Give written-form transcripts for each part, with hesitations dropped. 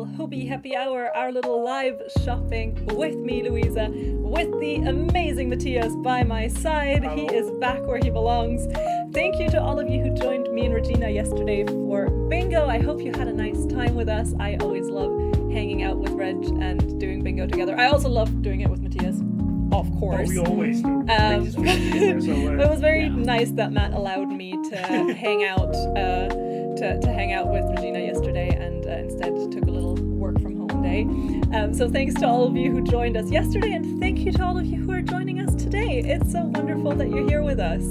little Hobbii happy hour, our little live shopping with me, Louisa, with the amazing Matthias by my side. He is back where he belongs. Thank you to all of you who joined me and Regina yesterday for bingo. I hope you had a nice time with us. I always love hanging out with Reg and doing bingo together. I also love doing it with Matthias, of course. Oh, we always do. It was very nice that Matt allowed me to hang out to hang out with Regina yesterday, and instead took a little work from home day. So thanks to all of you who joined us yesterday, and thank you to all of you who are joining us today. It's so wonderful that you're here with us.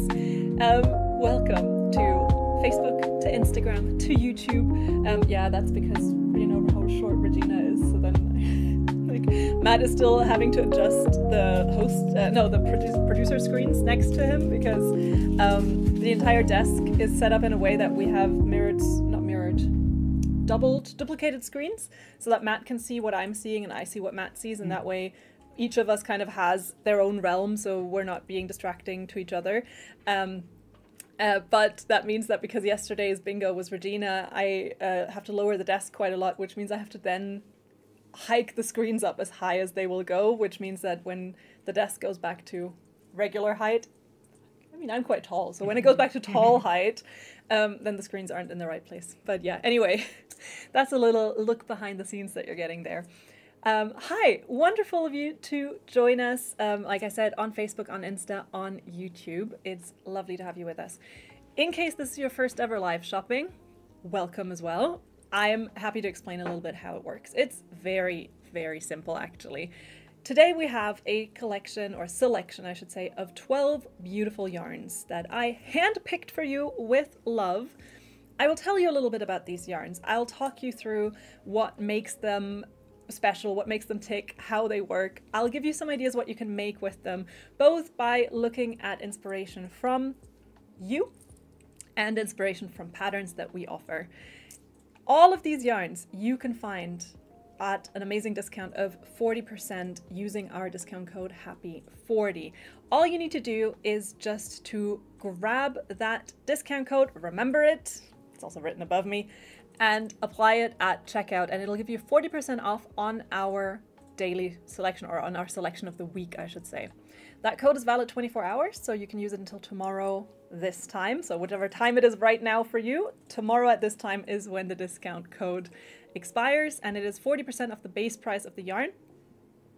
Welcome to Facebook, to Instagram, to YouTube. Yeah, that's because you know how short Regina is, so then like Matt is still having to adjust the producer screens next to him, because the entire desk is set up in a way that we have duplicated screens, so that Matt can see what I'm seeing and I see what Matt sees, and that way each of us kind of has their own realm, so we're not being distracting to each other. But that means that because yesterday's bingo was Regina, I have to lower the desk quite a lot, which means I have to then hike the screens up as high as they will go, which means that when the desk goes back to regular height, I mean, I'm quite tall, so when it goes back to tall height, then the screens aren't in the right place. But yeah, anyway, that's a little look behind the scenes that you're getting there. Hi, wonderful of you to join us, like I said, on Facebook, on Insta, on YouTube. It's lovely to have you with us. In case this is your first ever live shopping, welcome as well. I'm happy to explain a little bit how it works. It's very, very simple, actually. Today we have a collection, or selection I should say, of 12 beautiful yarns that I handpicked for you with love. I will tell you a little bit about these yarns. I'll talk you through what makes them special, what makes them tick, how they work. I'll give you some ideas what you can make with them, both by looking at inspiration from you and inspiration from patterns that we offer. All of these yarns you can find at an amazing discount of 40% using our discount code HAPPY40. All you need to do is just to grab that discount code, remember it, it's also written above me, and apply it at checkout, and it'll give you 40% off on our daily selection, or on our selection of the week, I should say. That code is valid 24 hours, so you can use it until tomorrow this time. So whatever time it is right now for you, tomorrow at this time is when the discount code expires, and it is 40% off the base price of the yarn.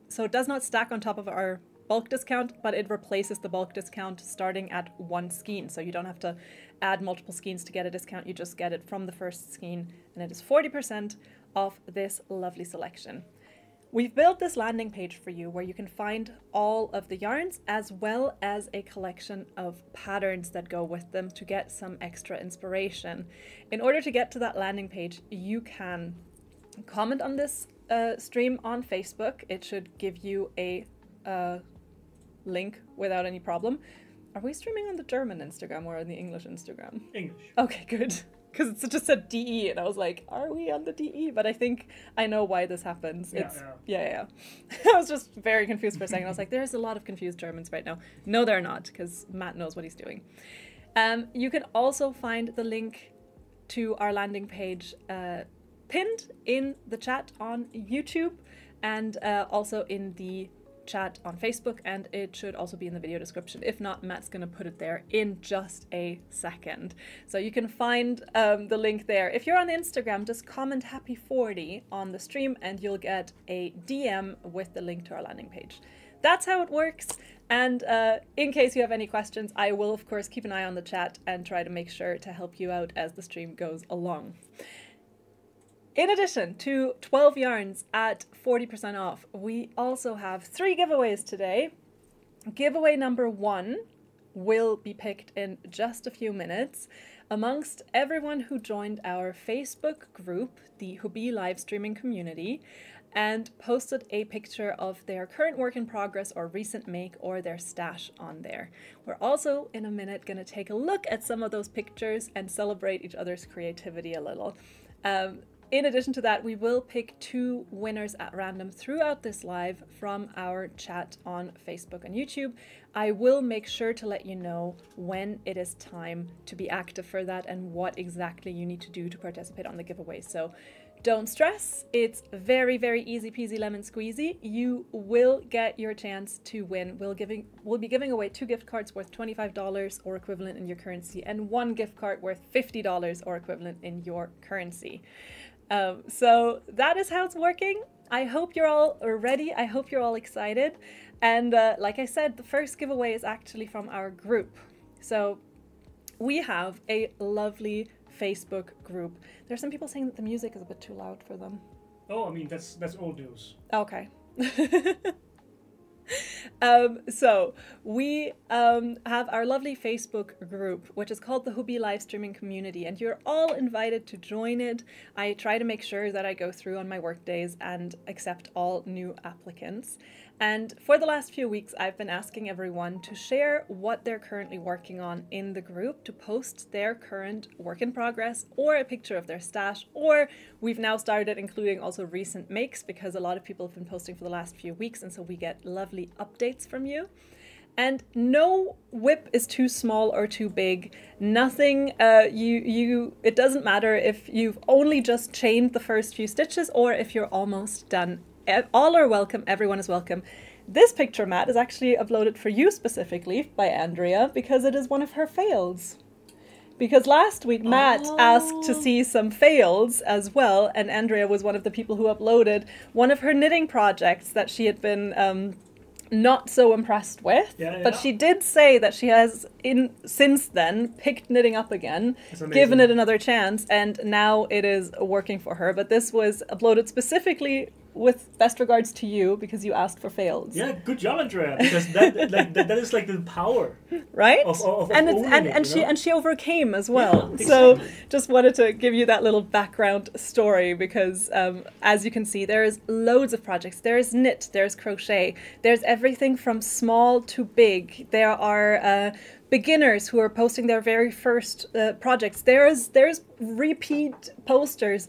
So it does not stack on top of our bulk discount, but it replaces the bulk discount starting at one skein. So you don't have to add multiple skeins to get a discount, you just get it from the first skein, and it is 40% off this lovely selection. We've built this landing page for you where you can find all of the yarns as well as a collection of patterns that go with them to get some extra inspiration. In order to get to that landing page, you can comment on this stream on Facebook. It should give you a link without any problem. Are we streaming on the German Instagram or on the English Instagram? English. Okay, good. Because it just said DE, and I was like, are we on the DE? But I think I know why this happens. Yeah. I was just very confused for a second. I was like, there's a lot of confused Germans right now. No, they're not, because Matt knows what he's doing. You can also find the link to our landing page pinned in the chat on YouTube, and also in the chat on Facebook, and it should also be in the video description. If not, Matt's gonna put it there in just a second. So you can find the link there. If you're on Instagram, just comment happy40 on the stream and you'll get a DM with the link to our landing page. That's how it works. And in case you have any questions, I will of course keep an eye on the chat and try to make sure to help you out as the stream goes along. In addition to 12 yarns at 40% off, we also have 3 giveaways today. Giveaway number 1 will be picked in just a few minutes amongst everyone who joined our Facebook group, the Hobbii live streaming community, and posted a picture of their current work in progress or recent make or their stash on there. We're also in a minute going to take a look at some of those pictures and celebrate each other's creativity a little. In addition to that, we will pick 2 winners at random throughout this live from our chat on Facebook and YouTube. I will make sure to let you know when it is time to be active for that and what exactly you need to do to participate on the giveaway. So Don't stress, it's very, very easy peasy lemon squeezy. You will get your chance to win. We'll be giving away 2 gift cards worth $25 or equivalent in your currency, and 1 gift card worth $50 or equivalent in your currency. So that is how it's working. I hope you're all ready. I hope you're all excited. And like I said, the first giveaway is actually from our group. So we have a lovely Facebook group. There are some people saying that the music is a bit too loud for them. Oh, I mean, that's old news. Okay. So we have our lovely Facebook group, which is called the Hobbii live streaming community, and you're all invited to join it. I try to make sure that I go through on my work days and accept all new applicants. And for the last few weeks, I've been asking everyone to share what they're currently working on in the group, to post their current work in progress or a picture of their stash, or we've now started including also recent makes because a lot of people have been posting for the last few weeks, and so we get lovely updates from you. And no whip is too small or too big. Nothing, it doesn't matter if you've only just chained the first few stitches or if you're almost done. All are welcome, everyone is welcome. This picture, Matt, is actually uploaded for you specifically by Andrea because it is one of her fails. Because last week Matt asked to see some fails as well, and Andrea was one of the people who uploaded one of her knitting projects that she had been not so impressed with, but she did say that she has since then picked knitting up again, given it another chance, and now it is working for her. But this was uploaded specifically with best regards to you because you asked for fails. Yeah, good job, Andrea. Because that is like the power, right? And she overcame as well. Yeah, so exactly. just wanted to give you that little background story because as you can see, there's loads of projects. There's knit, there's crochet, there's everything from small to big. There are beginners who are posting their very first projects. There's repeat posters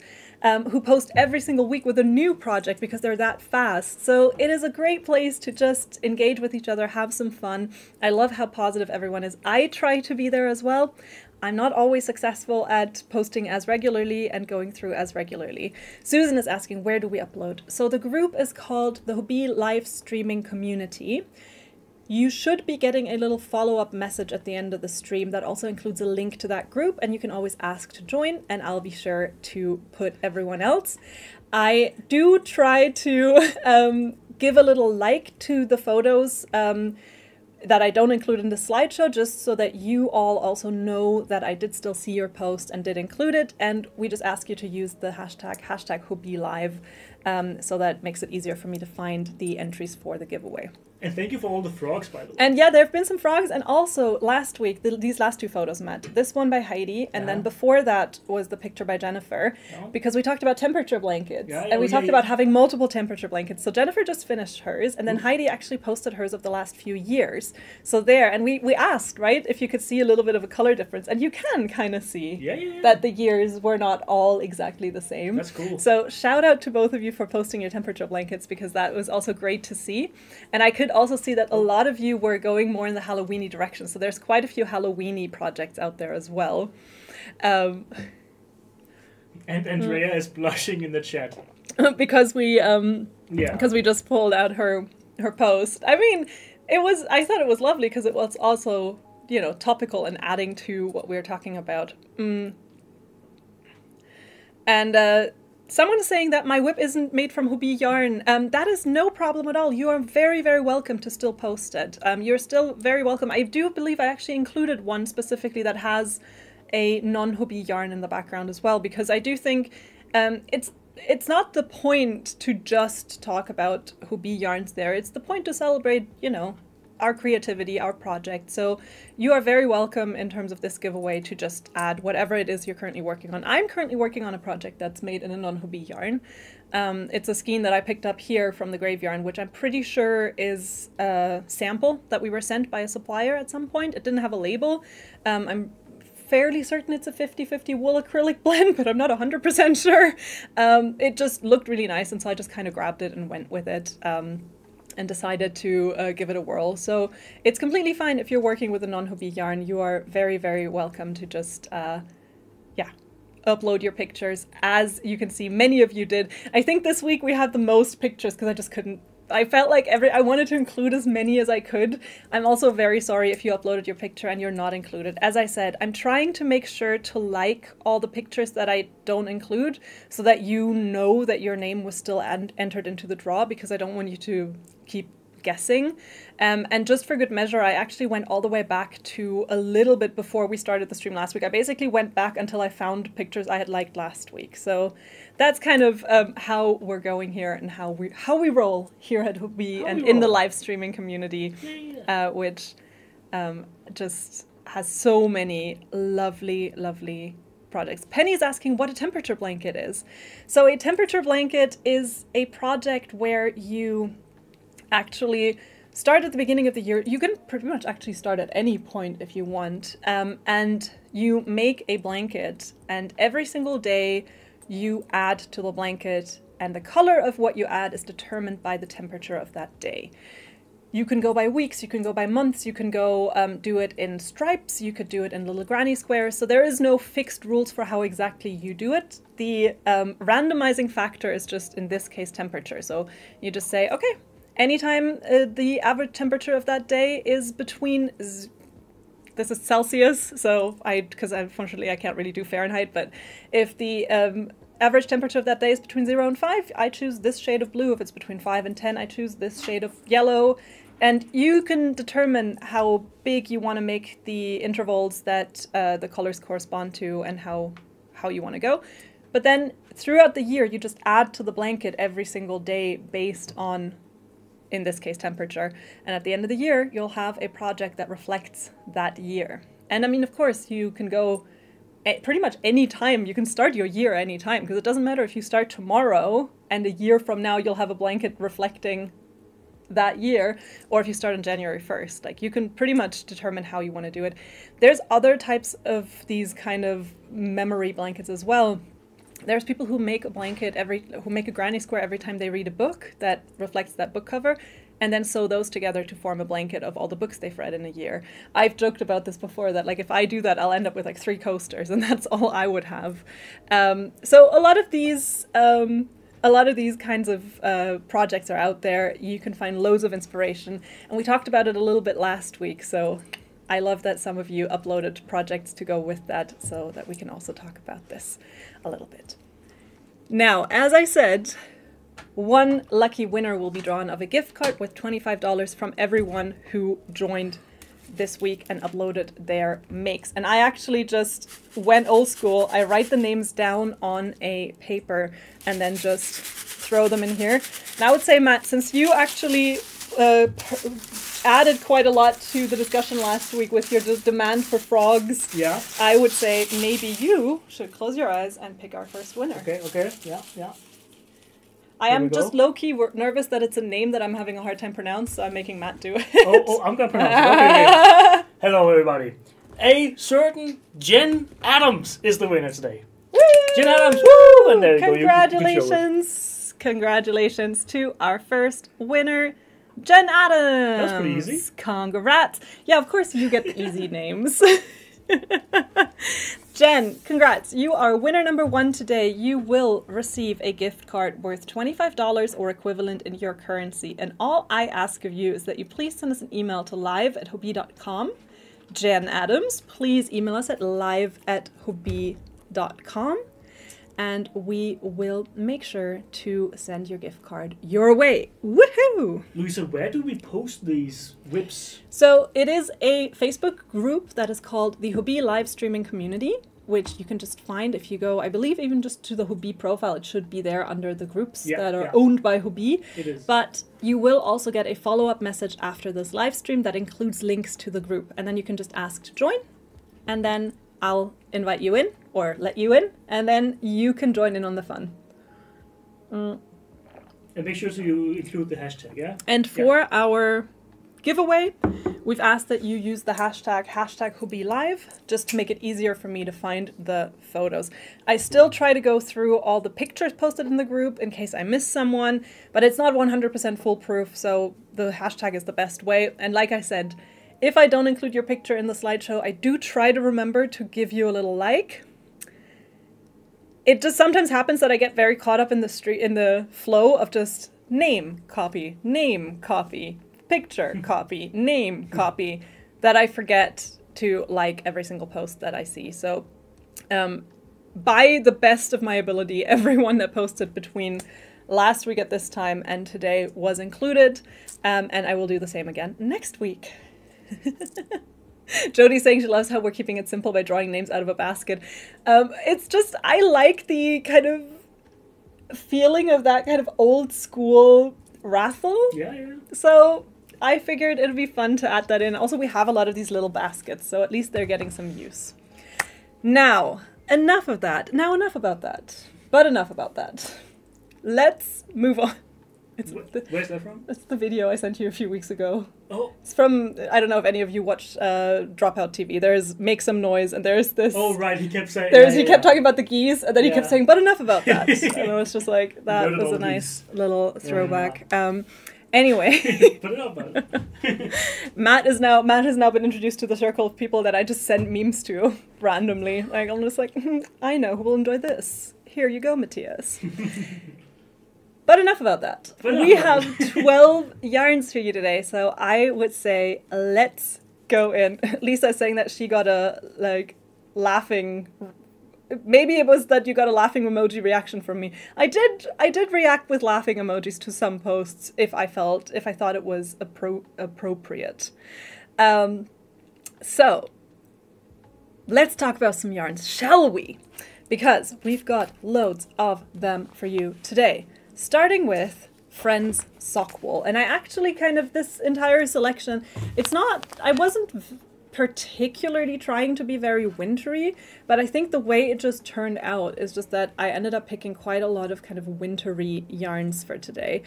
who post every single week with a new project because they're that fast. So it is a great place to just engage with each other, have some fun. I love how positive everyone is. I try to be there as well. I'm not always successful at posting as regularly and going through as regularly. Susan is asking, where do we upload? So the group is called the Hobbii live streaming community. You should be getting a little follow-up message at the end of the stream that also includes a link to that group, and you can always ask to join, and I'll be sure to put everyone else. I do try to give a little like to the photos that I don't include in the slideshow, just so that you all also know that I did still see your post and did include it, and we just ask you to use the hashtag #HobbieLive, so that makes it easier for me to find the entries for the giveaway. And thank you for all the frogs, by the way. And yeah, there have been some frogs. And also last week, these last 2 photos, Matt. This one by Heidi, and then before that was the picture by Jennifer, because we talked about temperature blankets. And we talked about having multiple temperature blankets. So Jennifer just finished hers, and then Heidi actually posted hers of the last few years. So there, and we asked, right, if you could see a little bit of a color difference. And you can kind of see that the years were not all exactly the same. That's cool. So shout out to both of you for posting your temperature blankets, because that was also great to see. And I could also see that a lot of you were going more in the Halloweeny direction. So there's quite a few Halloweeny projects out there as well. And Andrea is blushing in the chat. because we just pulled out her post. I mean, I thought it was lovely because it was also, you know, topical and adding to what we were talking about. And someone is saying that my whip isn't made from Hobbii yarn. That is no problem at all. You are very, very welcome to still post it. You're still very welcome. I do believe I actually included one specifically that has a non-Hobbii yarn in the background as well, because I do think it's not the point to just talk about Hobbii yarns there. It's the point to celebrate, you know, our creativity, our project. So you are very welcome in terms of this giveaway to just add whatever it is you're currently working on. I'm currently working on a project that's made in a non-Hobbii yarn. It's a skein that I picked up here from the Grave Yarn, which I'm pretty sure is a sample that we were sent by a supplier at some point. It didn't have a label. I'm fairly certain it's a 50-50 wool acrylic blend, but I'm not 100% sure. It just looked really nice, and so I just kind of grabbed it and went with it. And decided to give it a whirl. So it's completely fine if you're working with a non-Hobbii yarn. You are very, very welcome to just, upload your pictures. As you can see, many of you did. I think this week we had the most pictures because I just couldn't. I felt like I wanted to include as many as I could. I'm also very sorry if you uploaded your picture and you're not included. As I said, I'm trying to make sure to like all the pictures that I don't include so that you know that your name was still entered into the draw, because I don't want you to keep guessing. And just for good measure, I actually went all the way back to a little bit before we started the stream last week. I basically went back until I found pictures I had liked last week. So that's kind of how we're going here and how we roll here at Hobbii and in the live streaming community, which just has so many lovely, lovely projects. Penny's asking what a temperature blanket is. So a temperature blanket is a project where you actually start at the beginning of the year. You can pretty much actually start at any point if you want, and you make a blanket, and every single day you add to the blanket, and the color of what you add is determined by the temperature of that day. You can go by weeks, you can go by months, you can go do it in stripes, you could do it in little granny squares, so there is no fixed rules for how exactly you do it. The randomizing factor is just, in this case, temperature. So you just say, okay, anytime the average temperature of that day is between, this is Celsius, so because unfortunately I can't really do Fahrenheit, but if the average temperature of that day is between 0 and 5, I choose this shade of blue. If it's between 5 and 10, I choose this shade of yellow. And you can determine how big you want to make the intervals that the colors correspond to and how you want to go. But then throughout the year, you just add to the blanket every single day based on, in this case, temperature. And at the end of the year, you'll have a project that reflects that year. And I mean, of course, you can go pretty much any time. You can start your year any time, because it doesn't matter if you start tomorrow and a year from now you'll have a blanket reflecting that year, or if you start on January 1st. Like, you can pretty much determine how you want to do it. There's other types of these kind of memory blankets as well. There's people who make a blanket who make a granny square every time they read a book that reflects that book cover, and then sew those together to form a blanket of all the books they've read in a year. I've joked about this before, that like if I do that, I'll end up with like 3 coasters, and that's all I would have. So a lot of these kinds of projects are out there. You can find loads of inspiration, and we talked about it a little bit last week, so I love that some of you uploaded projects to go with that so that we can also talk about this a little bit. Now, as I said, one lucky winner will be drawn of a gift card worth $25 from everyone who joined this week and uploaded their makes. And I actually just went old school. I write the names down on a paper and then just throw them in here. And I would say, Matt, since you actually added quite a lot to the discussion last week with your demand for frogs, Yeah. I would say maybe you should close your eyes and pick our first winner. Okay, yeah. I am just low-key nervous that it's a name that I'm having a hard time pronounce, so I'm making Matt do it. Oh, I'm gonna pronounce it. Okay. Hello, everybody. A certain Jen Adams is the winner today. Woo! Jen Adams, woo! And there you go. Congratulations! Congratulations to our first winner, Jen Adams. That's pretty easy. Congrats. Yeah, of course you get the easy names. Jen, congrats. You are winner number 1 today. You will receive a gift card worth $25 or equivalent in your currency. And all I ask of you is that you please send us an email to live@hobbii.com. Jen Adams, please email us at live@hobbii.com. And we will make sure to send your gift card your way. Woohoo! Louisa, where do we post these whips? So it is a Facebook group that is called the Hobbii Live Streaming Community, which you can just find if you go, I believe, even just to the Hobbii profile. It should be there under the groups that are owned by Hobbii. It is. But you will also get a follow-up message after this live stream that includes links to the group. And then you can just ask to join, and then I'll invite you in, or let you in, and then you can join in on the fun. And make sure you include the hashtag, yeah? And for our giveaway, we've asked that you use the hashtag #HobbieLive, just to make it easier for me to find the photos. I still try to go through all the pictures posted in the group in case I miss someone, but it's not 100% foolproof, so the hashtag is the best way. And like I said, if I don't include your picture in the slideshow, I do try to remember to give you a little like. it just sometimes happens that I get very caught up in the flow of just name, copy, picture, copy, name, copy, that I forget to like every single post that I see. So by the best of my ability, everyone that posted between last week at this time and today was included, and I will do the same again next week. Jodie's saying she loves how we're keeping it simple by drawing names out of a basket. It's just, I like the kind of feeling of that kind of old school raffle. Yeah. So I figured it'd be fun to add that in. Also, we have a lot of these little baskets, so at least they're getting some use. Now, enough of that. Now, enough about that. But enough about that. Let's move on. Where's that from? It's the video I sent you a few weeks ago. Oh. It's from, I don't know if any of you watched Dropout TV. There's Make Some Noise, and there's this... Oh, right, he kept saying... He kept talking about the geese, and then he kept saying, but enough about that. And it was just like, that was a nice little throwback. Anyway. Put it up, man. Matt has now been introduced to the circle of people that I just send memes to randomly. Like, I'm just like, I know who will enjoy this. Here you go, Matthias. But enough about that. We have 12 yarns for you today, so I would say let's go in. Lisa's saying that she got a, like, laughing... Maybe it was that you got a laughing emoji reaction from me. I did react with laughing emojis to some posts if I thought it was appropriate. So, let's talk about some yarns, shall we? Because we've got loads of them for you today. Starting with Friends Sock Wool. And I actually this entire selection, I wasn't particularly trying to be very wintry, but I think the way it just turned out is just that I ended up picking quite a lot of kind of wintry yarns for today,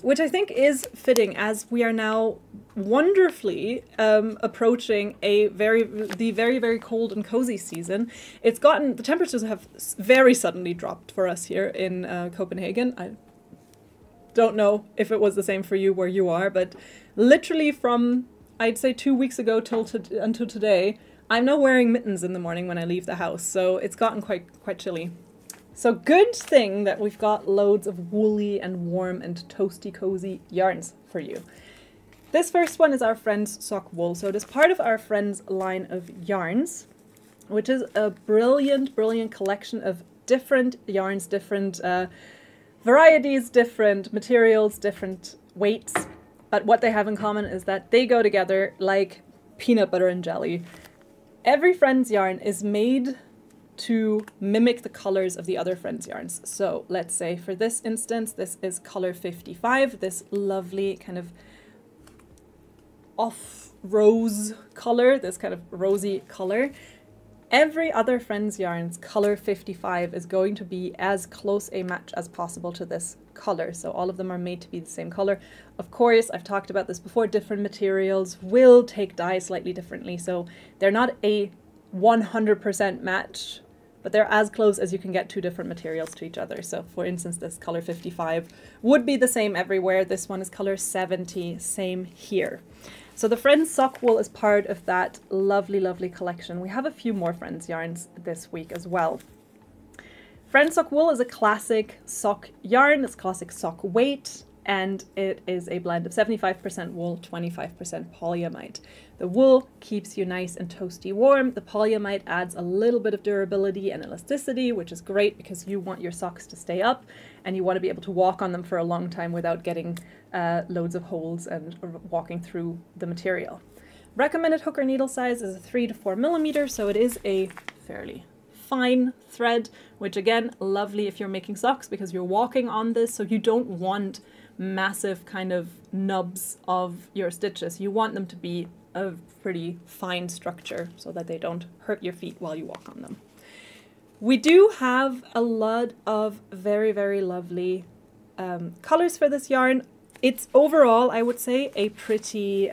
which I think is fitting as we are now wonderfully approaching the very, very cold and cozy season. The temperatures have very suddenly dropped for us here in Copenhagen. I don't know if it was the same for you where you are, but literally from, I'd say 2 weeks ago until today, I'm now wearing mittens in the morning when I leave the house, so it's gotten quite chilly. So good thing that we've got loads of woolly and warm and toasty cozy yarns for you. This first one is our Friends Sock Wool. So it is part of our Friends line of yarns, which is a brilliant collection of different yarns, different varieties, different materials, different weights. But what they have in common is that they go together like peanut butter and jelly. Every Friends yarn is made to mimic the colors of the other Friends yarns. So let's say for this instance, this is color 55, this lovely kind of off rose color, this kind of rosy color. Every other Friends yarn's color 55 is going to be as close a match as possible to this color. So all of them are made to be the same color. Of course, I've talked about this before, different materials will take dye slightly differently. So they're not a 100% match, but they're as close as you can get two different materials to each other. So for instance, this color 55 would be the same everywhere. This one is color 70, same here. So the Friends Sock Wool is part of that lovely collection. We have a few more Friends yarns this week as well. Friends Sock Wool is a classic sock yarn, it's classic sock weight, and it is a blend of 75% wool, 25% polyamide. The wool keeps you nice and toasty warm. The polyamide adds a little bit of durability and elasticity, which is great because you want your socks to stay up and you want to be able to walk on them for a long time without getting loads of holes and walking through the material. Recommended hook or needle size is a 3 to 4 millimeters, so it is a fairly fine thread, which again, lovely if you're making socks because you're walking on this, so you don't want massive kind of nubs of your stitches. You want them to be a pretty fine structure so that they don't hurt your feet while you walk on them. We do have a lot of very lovely colors for this yarn. It's overall, I would say, a pretty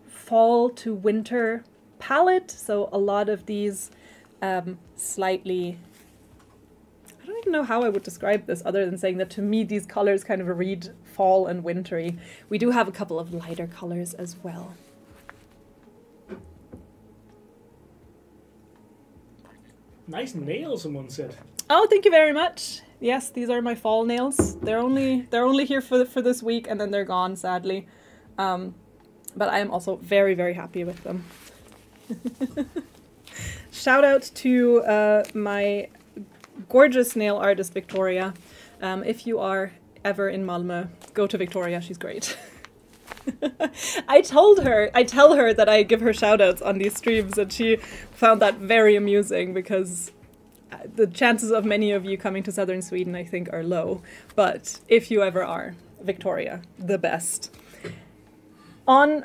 fall to winter palette. So a lot of these slightly, I don't even know how I would describe this other than saying that to me these colors kind of read fall and wintry. We do have a couple of lighter colors as well. Nice nails, someone said. Oh, thank you very much. Yes, these are my fall nails. They're only here for this week, and then they're gone, sadly. But I am also very, very happy with them. Shout out to my gorgeous nail artist, Victoria. If you are ever in Malmö, go to Victoria. She's great. I tell her that I give her shout outs on these streams, and she found that very amusing because the chances of many of you coming to southern Sweden, I think, are low. But if you ever are, Victoria, the best. On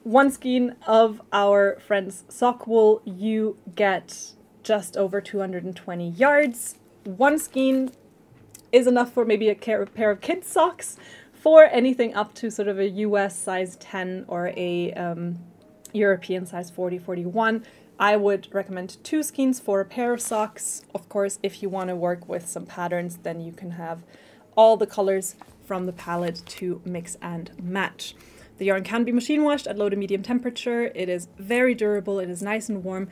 one skein of our friend's sock wool, you get just over 220 yards. One skein is enough for maybe a pair of kids' socks. For anything up to sort of a US size 10 or a European size 40, 41, I would recommend 2 skeins for a pair of socks. Of course, if you want to work with some patterns, then you can have all the colors from the palette to mix and match. The yarn can be machine washed at low to medium temperature. It is very durable. It is nice and warm.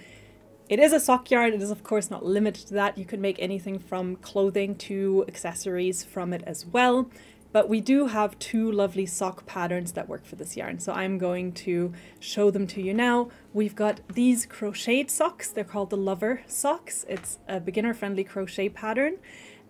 It is a sock yarn. It is, of course, not limited to that. You can make anything from clothing to accessories from it as well. But we do have 2 lovely sock patterns that work for this yarn. So I'm going to show them to you now. We've got these crocheted socks. They're called the Lover socks. It's a beginner-friendly crochet pattern.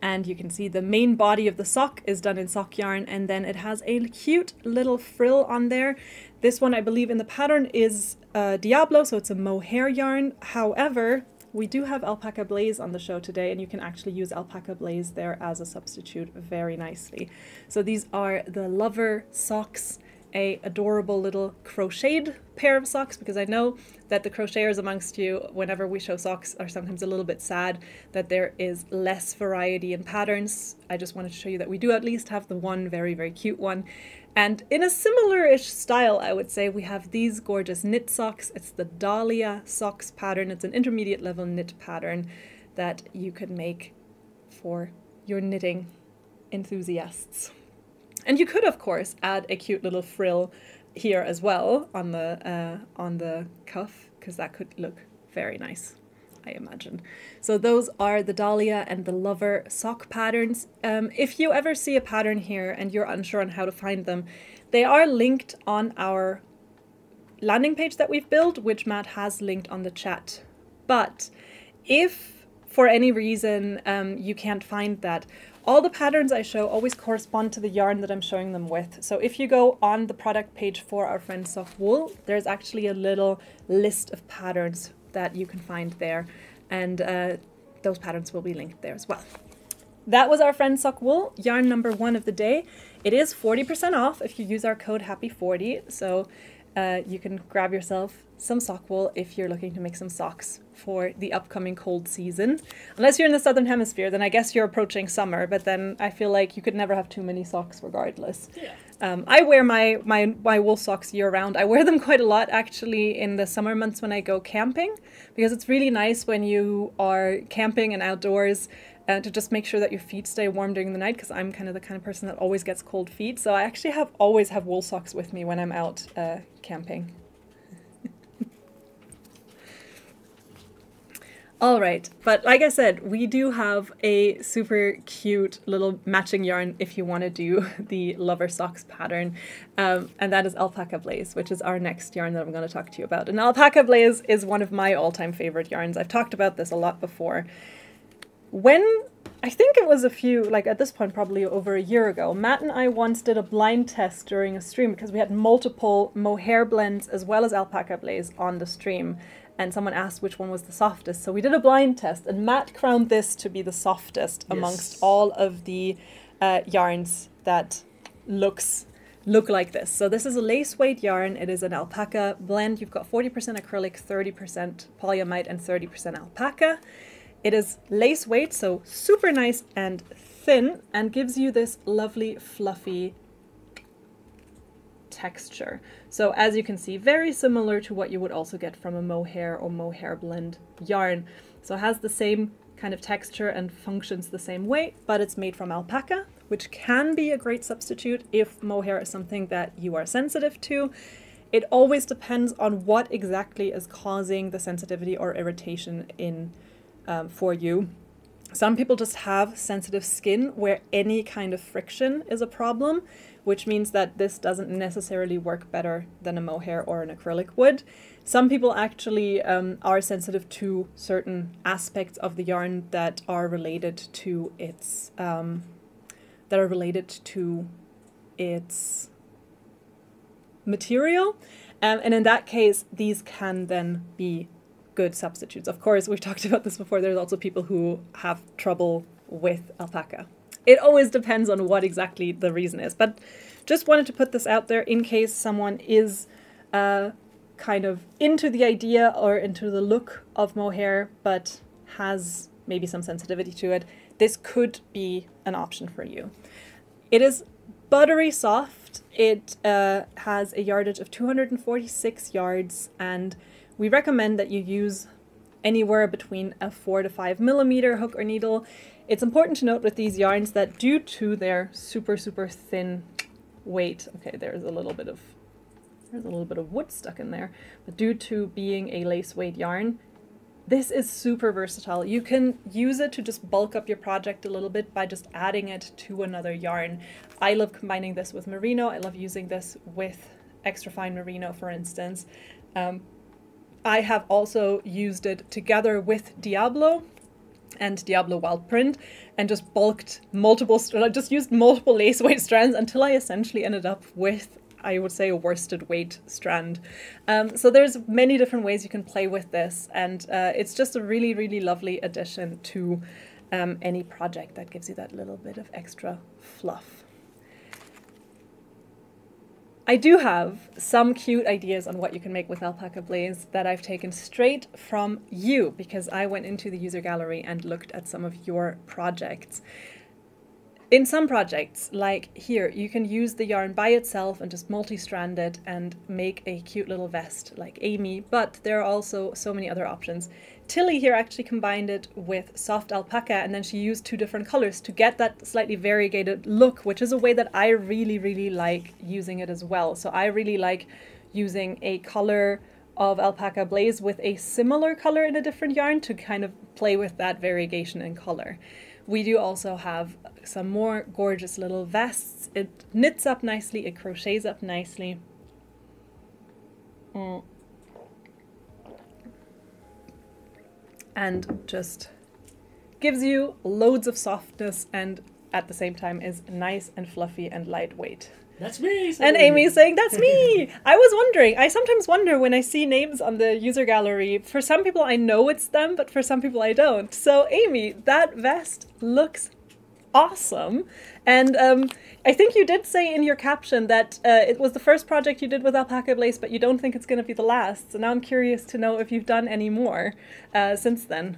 And you can see the main body of the sock is done in sock yarn, and then it has a cute little frill on there. This one, I believe, in the pattern is Diablo, so it's a mohair yarn. However, we do have Alpaca Blaze on the show today, and you can actually use Alpaca Blaze there as a substitute very nicely. So these are the Lover socks, a adorable little crocheted pair of socks, because I know that the crocheters amongst you, whenever we show socks, are sometimes a little bit sad that there is less variety in patterns. I just wanted to show you that we do at least have the one very, very cute one. And in a similar-ish style, I would say, we have these gorgeous knit socks. It's the Dahlia socks pattern. It's an intermediate level knit pattern that you can make for your knitting enthusiasts. And you could, of course, add a cute little frill here as well on the cuff, because that could look very nice, I imagine. So those are the Dahlia and the Lover sock patterns. If you ever see a pattern here and you're unsure on how to find them, they are linked on our landing page that we've built, which Matt has linked on the chat. But if for any reason you can't find that, all the patterns I show always correspond to the yarn that I'm showing them with. So if you go on the product page for our friend Soft Wool, there's actually a little list of patterns that you can find there. And those patterns will be linked there as well. That was our friend Sock Wool, yarn number 1 of the day. It is 40% off if you use our code HAPPY40. So you can grab yourself some sock wool if you're looking to make some socks for the upcoming cold season. Unless you're in the southern hemisphere, then I guess you're approaching summer, but then I feel like you could never have too many socks regardless. Yeah. I wear my wool socks year round. I wear them quite a lot actually in the summer months when I go camping, because it's really nice when you are camping and outdoors to just make sure that your feet stay warm during the night, because I'm kind of the kind of person that always gets cold feet. So I actually always have wool socks with me when I'm out camping. All right, but like I said, we do have a super cute little matching yarn if you want to do the Lover socks pattern, and that is Alpaca Blaze, which is our next yarn that I'm going to talk to you about. And Alpaca Blaze is one of my all-time favorite yarns. I've talked about this a lot before. When, I think it was at this point probably over a year ago, Matt and I once did a blind test during a stream because we had multiple mohair blends as well as Alpaca Blaze on the stream. And someone asked which one was the softest. So we did a blind test, and Matt crowned this to be the softest amongst all of the yarns that look like this. So this is a lace weight yarn. It is an alpaca blend. You've got 40% acrylic, 30% polyamide, and 30% alpaca. It is lace weight, so super nice and thin, and gives you this lovely fluffy texture. So as you can see, very similar to what you would also get from a mohair or mohair blend yarn. So it has the same kind of texture and functions the same way, but it's made from alpaca, which can be a great substitute if mohair is something that you are sensitive to. It always depends on what exactly is causing the sensitivity or irritation in for you. Some people just have sensitive skin where any kind of friction is a problem, which means that this doesn't necessarily work better than a mohair or an acrylic would. Some people actually are sensitive to certain aspects of the yarn that are related to its material, and in that case, these can then be good substitutes. Of course, we've talked about this before. There's also people who have trouble with alpaca. It always depends on what exactly the reason is, but just wanted to put this out there in case someone is kind of into the idea or into the look of mohair, but has maybe some sensitivity to it. This could be an option for you. It is buttery soft. It has a yardage of 246 yards, and we recommend that you use anywhere between a 4 to 5 millimeter hook or needle. It's important to note with these yarns that due to their super thin weight, okay, there's a little bit of wood stuck in there, but due to being a lace weight yarn, this is super versatile. You can use it to just bulk up your project a little bit by just adding it to another yarn. I love combining this with merino. I love using this with extra fine merino, for instance. I have also used it together with Diablo and Diablo Wild Print and just bulked multiple, just used multiple lace weight strands until I essentially ended up with, I would say, a worsted weight strand. So there's many different ways you can play with this, and it's just a really lovely addition to any project that gives you that little bit of extra fluff. I do have some cute ideas on what you can make with Alpaca Blaze that I've taken straight from you, because I went into the user gallery and looked at some of your projects. In some projects, like here, you can use the yarn by itself and just multi-strand it and make a cute little vest like Amy, but there are also so many other options. Tilly here actually combined it with soft alpaca, and then she used 2 different colors to get that slightly variegated look, which is a way that I really like using it as well. So I really like using a color of Alpaca Blaze with a similar color in a different yarn to kind of play with that variegation in color. We do also have some more gorgeous little vests. It knits up nicely, it crochets up nicely. And just gives you loads of softness and at the same time is nice and fluffy and lightweight. That's me! And Amy's saying, that's me! I was wondering, I sometimes wonder when I see names on the user gallery, for some people I know it's them, but for some people I don't. So Amy, that vest looks awesome. And I think you did say in your caption that it was the first project you did with Alpaca Blaze, but you don't think it's going to be the last. So now I'm curious to know if you've done any more since then.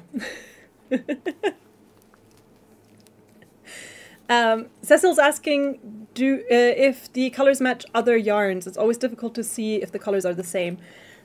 Cecil's asking if the colors match other yarns. It's always difficult to see if the colors are the same.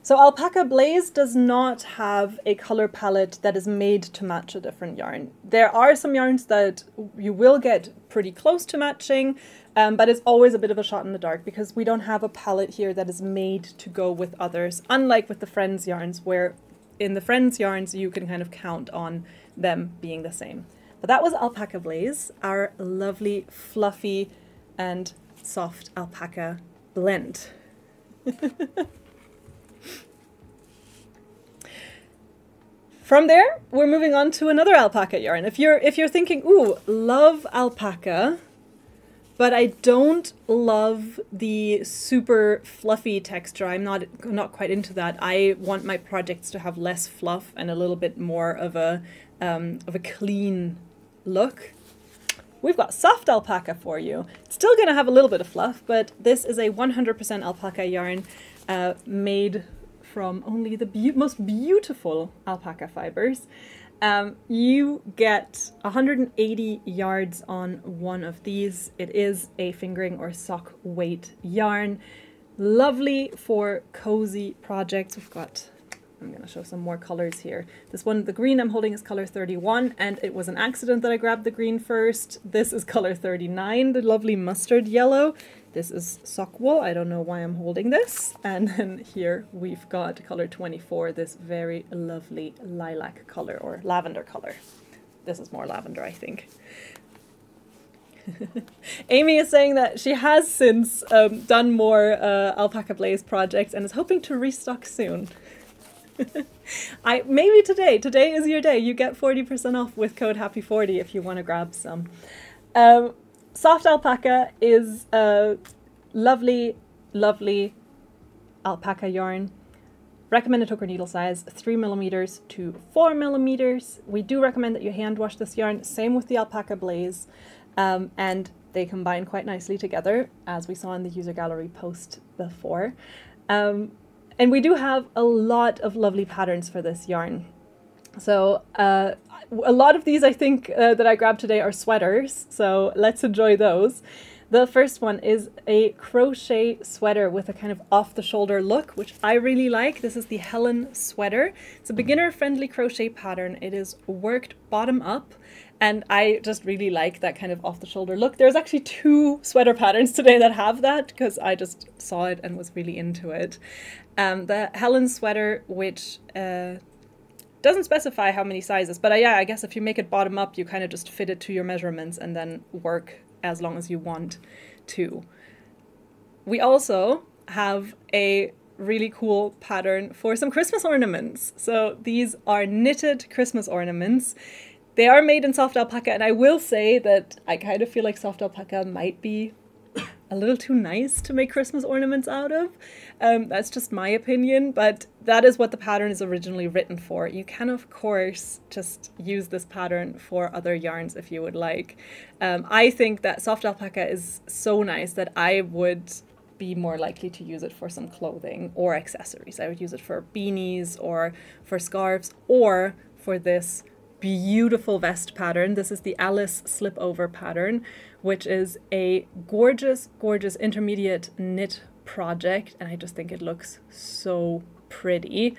So Alpaca Blaze does not have a color palette that is made to match a different yarn. There are some yarns that you will get pretty close to matching, but it's always a bit of a shot in the dark because we don't have a palette here that is made to go with others, unlike with the Friends yarns, where in the Friends yarns you can kind of count on them being the same. But that was Alpaca Blaze, our lovely, fluffy and soft alpaca blend. From there, we're moving on to another alpaca yarn. If you're thinking, ooh, love alpaca, but I don't love the super fluffy texture, I'm not quite into that. I want my projects to have less fluff and a little bit more of a clean look. We've got soft alpaca for you. It's still going to have a little bit of fluff, but this is a 100% alpaca yarn made from only the most beautiful alpaca fibers. You get 180 yards on one of these. It is a fingering or sock weight yarn. Lovely for cozy projects. I'm going to show some more colors here. This one, the green I'm holding is color 31, and it was an accident that I grabbed the green first. This is color 39, the lovely mustard yellow. This is sock wool. I don't know why I'm holding this. And then here we've got color 24, this very lovely lilac color or lavender color. This is more lavender, I think. Amy is saying that she has since done more alpaca blaze projects and is hoping to restock soon. Maybe today. Today is your day. You get 40% off with code HAPPY40 if you want to grab some. Soft alpaca is a lovely, lovely alpaca yarn. Recommended hook or needle size 3mm to 4mm. We do recommend that you hand wash this yarn. Same with the alpaca blaze. And they combine quite nicely together, as we saw in the user gallery post before. And we do have a lot of lovely patterns for this yarn. So a lot of these I think that I grabbed today are sweaters, so let's enjoy those. The first one is a crochet sweater with a kind of off-the-shoulder look, which I really like. This is the Helen sweater. It's a beginner-friendly crochet pattern. It is worked bottom up, and I just really like that kind of off-the-shoulder look. There's actually 2 sweater patterns today that have that, because I just saw it and was really into it. The Helen sweater, which doesn't specify how many sizes, but yeah, I guess if you make it bottom up, you kind of just fit it to your measurements and then work as long as you want to. We also have a really cool pattern for some Christmas ornaments. So these are knitted Christmas ornaments. They are made in soft alpaca, and I will say that I kind of feel like soft alpaca might be a little too nice to make Christmas ornaments out of. That's just my opinion, but that is what the pattern is originally written for. You can, of course, just use this pattern for other yarns if you would like. I think that soft alpaca is so nice that I would be more likely to use it for some clothing or accessories. I would use it for beanies or for scarves or for this beautiful vest pattern. This is the Alice Slipover pattern, which is a gorgeous, gorgeous intermediate knit project, and I just think it looks so pretty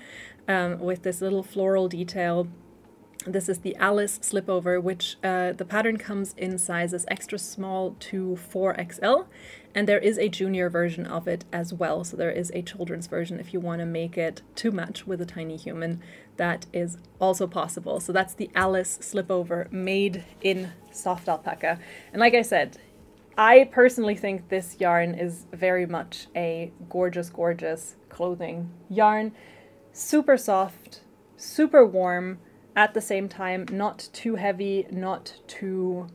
with this little floral detail. This is the Alice Slipover, which the pattern comes in sizes extra small to 4XL, and there is a junior version of it as well. So there is a children's version if you want to make it to match with a tiny human. That is also possible. So that's the Alice Slipover made in soft alpaca. And like I said, I personally think this yarn is very much a gorgeous, gorgeous clothing yarn. Super soft, super warm, at the same time, not too heavy, not too,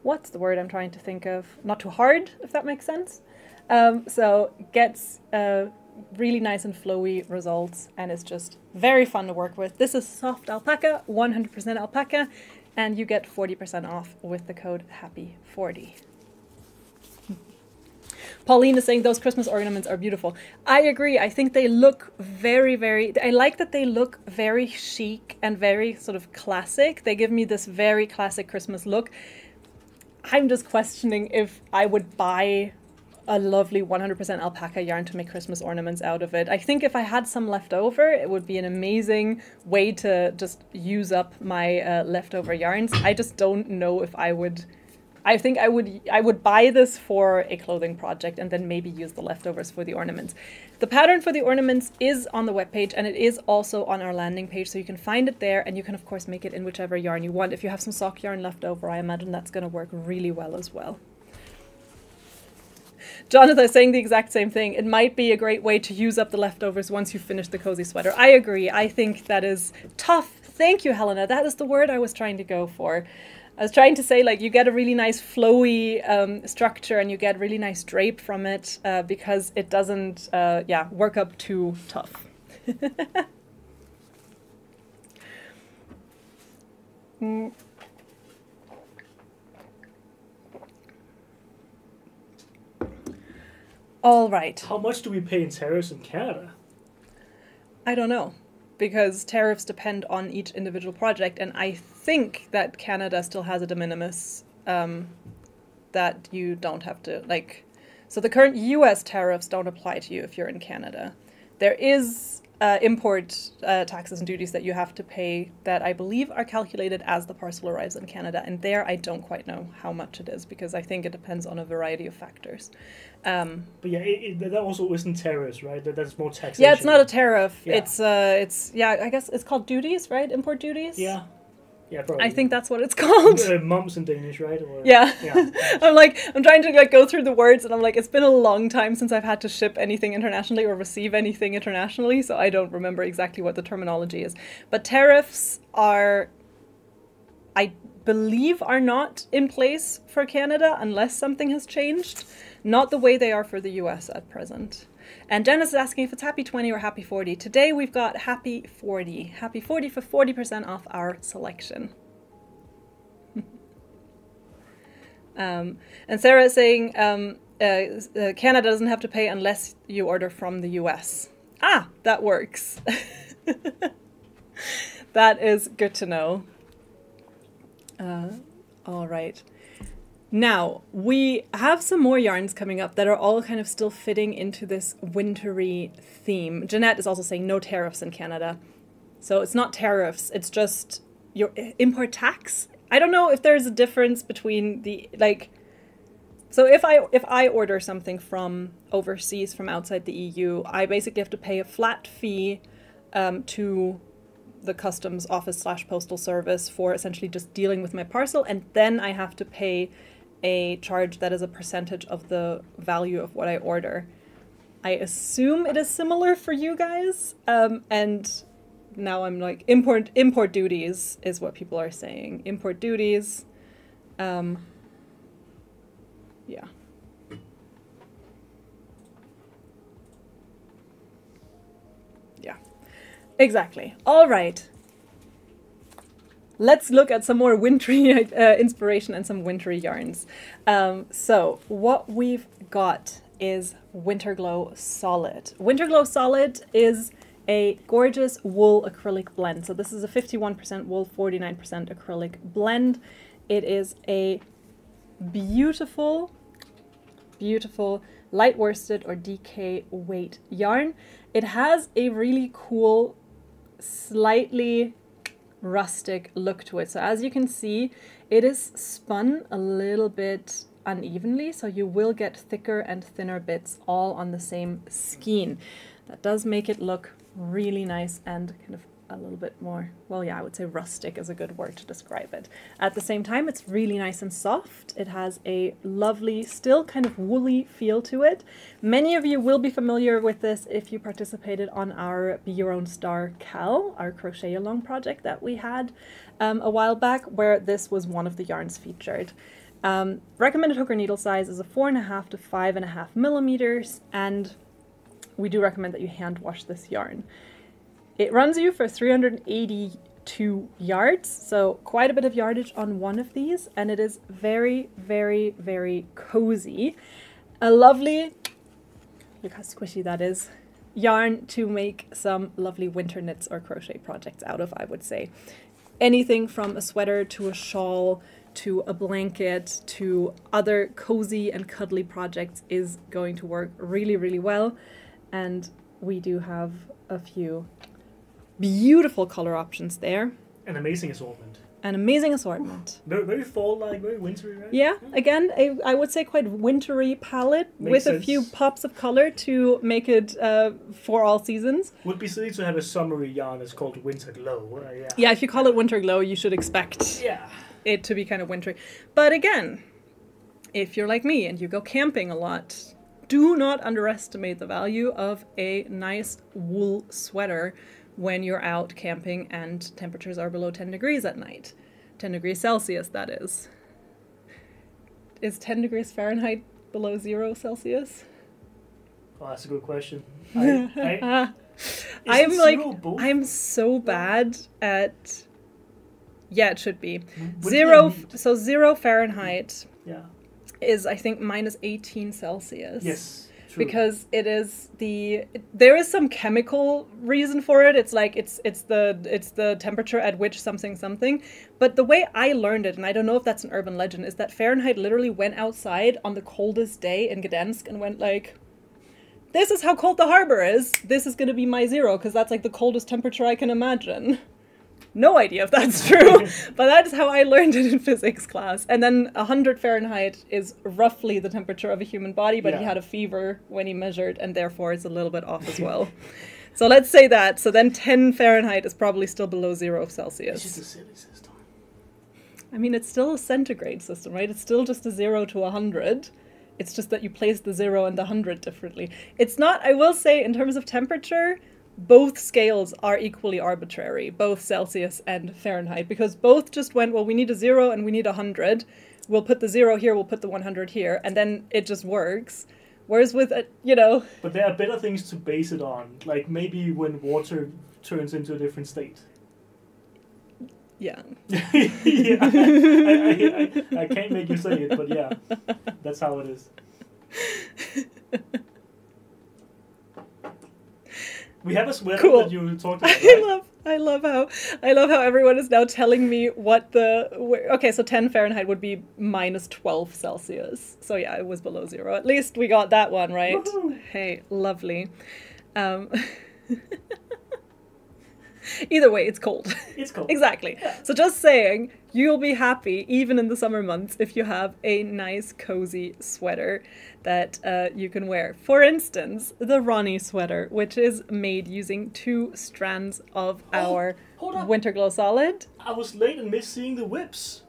what's the word I'm trying to think of? Not too hard, if that makes sense. So gets really nice and flowy results, and it's just very fun to work with. This is soft alpaca, 100% alpaca, and you get 40% off with the code HAPPY40. Pauline is saying those Christmas ornaments are beautiful. I agree. I think they look very, very... I like that they look very chic and very sort of classic. They give me this very classic Christmas look. I'm just questioning if I would buy a lovely 100% alpaca yarn to make Christmas ornaments out of it. I think if I had some left over, it would be an amazing way to just use up my leftover yarns. I just don't know if I would... I think I would buy this for a clothing project and then maybe use the leftovers for the ornaments. The pattern for the ornaments is on the webpage, and it is also on our landing page, so you can find it there, and you can of course make it in whichever yarn you want. If you have some sock yarn left over, I imagine that's going to work really well as well. Jonathan is saying the exact same thing. It might be a great way to use up the leftovers once you finish the cozy sweater. I agree. I think that is tough. Thank you, Helena. That is the word I was trying to go for. I was trying to say, like, you get a really nice flowy structure, and you get really nice drape from it because it doesn't, yeah, work up too tough. All right. How much do we pay in tariffs in Canada? I don't know, because tariffs depend on each individual project, and I think that Canada still has a de minimis that you don't have to, like, so the current US tariffs don't apply to you if you're in Canada. There is import taxes and duties that you have to pay that I believe are calculated as the parcel arrives in Canada. And there I don't quite know how much it is because I think it depends on a variety of factors. But yeah, that also isn't tariffs, right? That's more taxation. Yeah, it's not a tariff. Yeah. It's I guess it's called duties, right? Import duties? Yeah. Yeah, probably. I think that's what it's called. Mums in Danish, right? Or, yeah. Yeah. I'm trying to like go through the words, and I'm like, it's been a long time since I've had to ship anything internationally or receive anything internationally, so I don't remember exactly what the terminology is. But tariffs are, I believe, are not in place for Canada unless something has changed. Not the way they are for the US at present. And Dennis is asking if it's Happy 20 or Happy 40. Today we've got Happy 40. Happy 40 for 40% off our selection. And Sarah is saying Canada doesn't have to pay unless you order from the US. Ah, that works. That is good to know. All right. Now, we have some more yarns coming up that are all kind of still fitting into this wintry theme. Jeanette is also saying no tariffs in Canada. So it's not tariffs, it's just your import tax. I don't know if there's a difference between the, like, so if I order something from overseas, from outside the EU, I basically have to pay a flat fee to the customs office / postal service for essentially just dealing with my parcel, and then I have to pay a charge that is a percentage of the value of what I order. I assume it is similar for you guys, and now I'm like, import duties is what people are saying. Import duties, yeah. Yeah, exactly. All right. Let's look at some more wintry inspiration and some wintry yarns. So what we've got is Winterglow Solid. Winterglow Solid is a gorgeous wool acrylic blend. So this is a 51% wool, 49% acrylic blend. It is a beautiful, beautiful light worsted or DK weight yarn. It has a really cool, slightly rustic look to it. So as you can see, it is spun a little bit unevenly, so you will get thicker and thinner bits all on the same skein. That does make it look really nice and kind of a little bit more, well, yeah, I would say rustic is a good word to describe it. At the same time, it's really nice and soft. It has a lovely, still kind of woolly feel to it. Many of you will be familiar with this if you participated on our Be Your Own Star Cal, our crochet along project that we had a while back, where this was one of the yarns featured. Recommended hook or needle size is a 4.5 to 5.5 millimeters, and we do recommend that you hand wash this yarn. It runs you for 382 yards, so quite a bit of yardage on one of these, and it is very, very, very cozy. A lovely, look how squishy that is, yarn to make some lovely winter knits or crochet projects out of, I would say. Anything from a sweater to a shawl to a blanket to other cozy and cuddly projects is going to work really, really well. And we do have a few beautiful color options there. An amazing assortment. An amazing assortment. Very, very fall-like, very wintry, right? Yeah, again, I would say quite wintry palette. Makes with sense. A few pops of color to make it for all seasons. Would be silly to have a summery yarn that's called Winter Glow. Yeah. Yeah, if you call it Winter Glow, you should expect it to be kind of wintry. But again, if you're like me and you go camping a lot, do not underestimate the value of a nice wool sweater when you're out camping and temperatures are below 10 degrees at night. 10 degrees Celsius, that is. Is 10 degrees Fahrenheit below 0 Celsius? Oh, that's a good question. I'm so bad at... Yeah, it should be. So 0 Fahrenheit is, I think, minus 18 Celsius. Yes. True. Because it is there is some chemical reason for it. It's like it's the temperature at which something. But the way I learned it, and I don't know if that's an urban legend, is that Fahrenheit literally went outside on the coldest day in Gdansk and went like this is how cold the harbor is. This is going to be my 0 because that's like the coldest temperature I can imagine. No idea if that's true, but that is how I learned it in physics class. And then 100 Fahrenheit is roughly the temperature of a human body, but he had a fever when he measured, and therefore it's a little bit off as well. So let's say that. So then 10 Fahrenheit is probably still below 0 Celsius. It's just a silly system. I mean, it's still a centigrade system, right? It's still just a 0 to 100. It's just that you place the 0 and the 100 differently. It's not, I will say, in terms of temperature, both scales are equally arbitrary, both Celsius and Fahrenheit, because both just went, well, we need a 0 and we need a 100. We'll put the 0 here, we'll put the 100 here, and then it just works. Whereas with, you know... But there are better things to base it on, like maybe when water turns into a different state. Yeah. Yeah. I can't make you say it, but yeah, that's how it is. We have a sweater that you talked about, right? I love how everyone is now telling me what the... Okay, so 10 Fahrenheit would be minus 12 Celsius. So yeah, it was below 0. At least we got that one, right? Woohoo! Hey, lovely. Either way, it's cold. It's cold. Exactly. Yeah. So just saying, you'll be happy, even in the summer months, if you have a nice, cozy sweater that you can wear. For instance, the Ronnie sweater, which is made using 2 strands of our Winter Glow Solid. I was late and missed seeing the whips.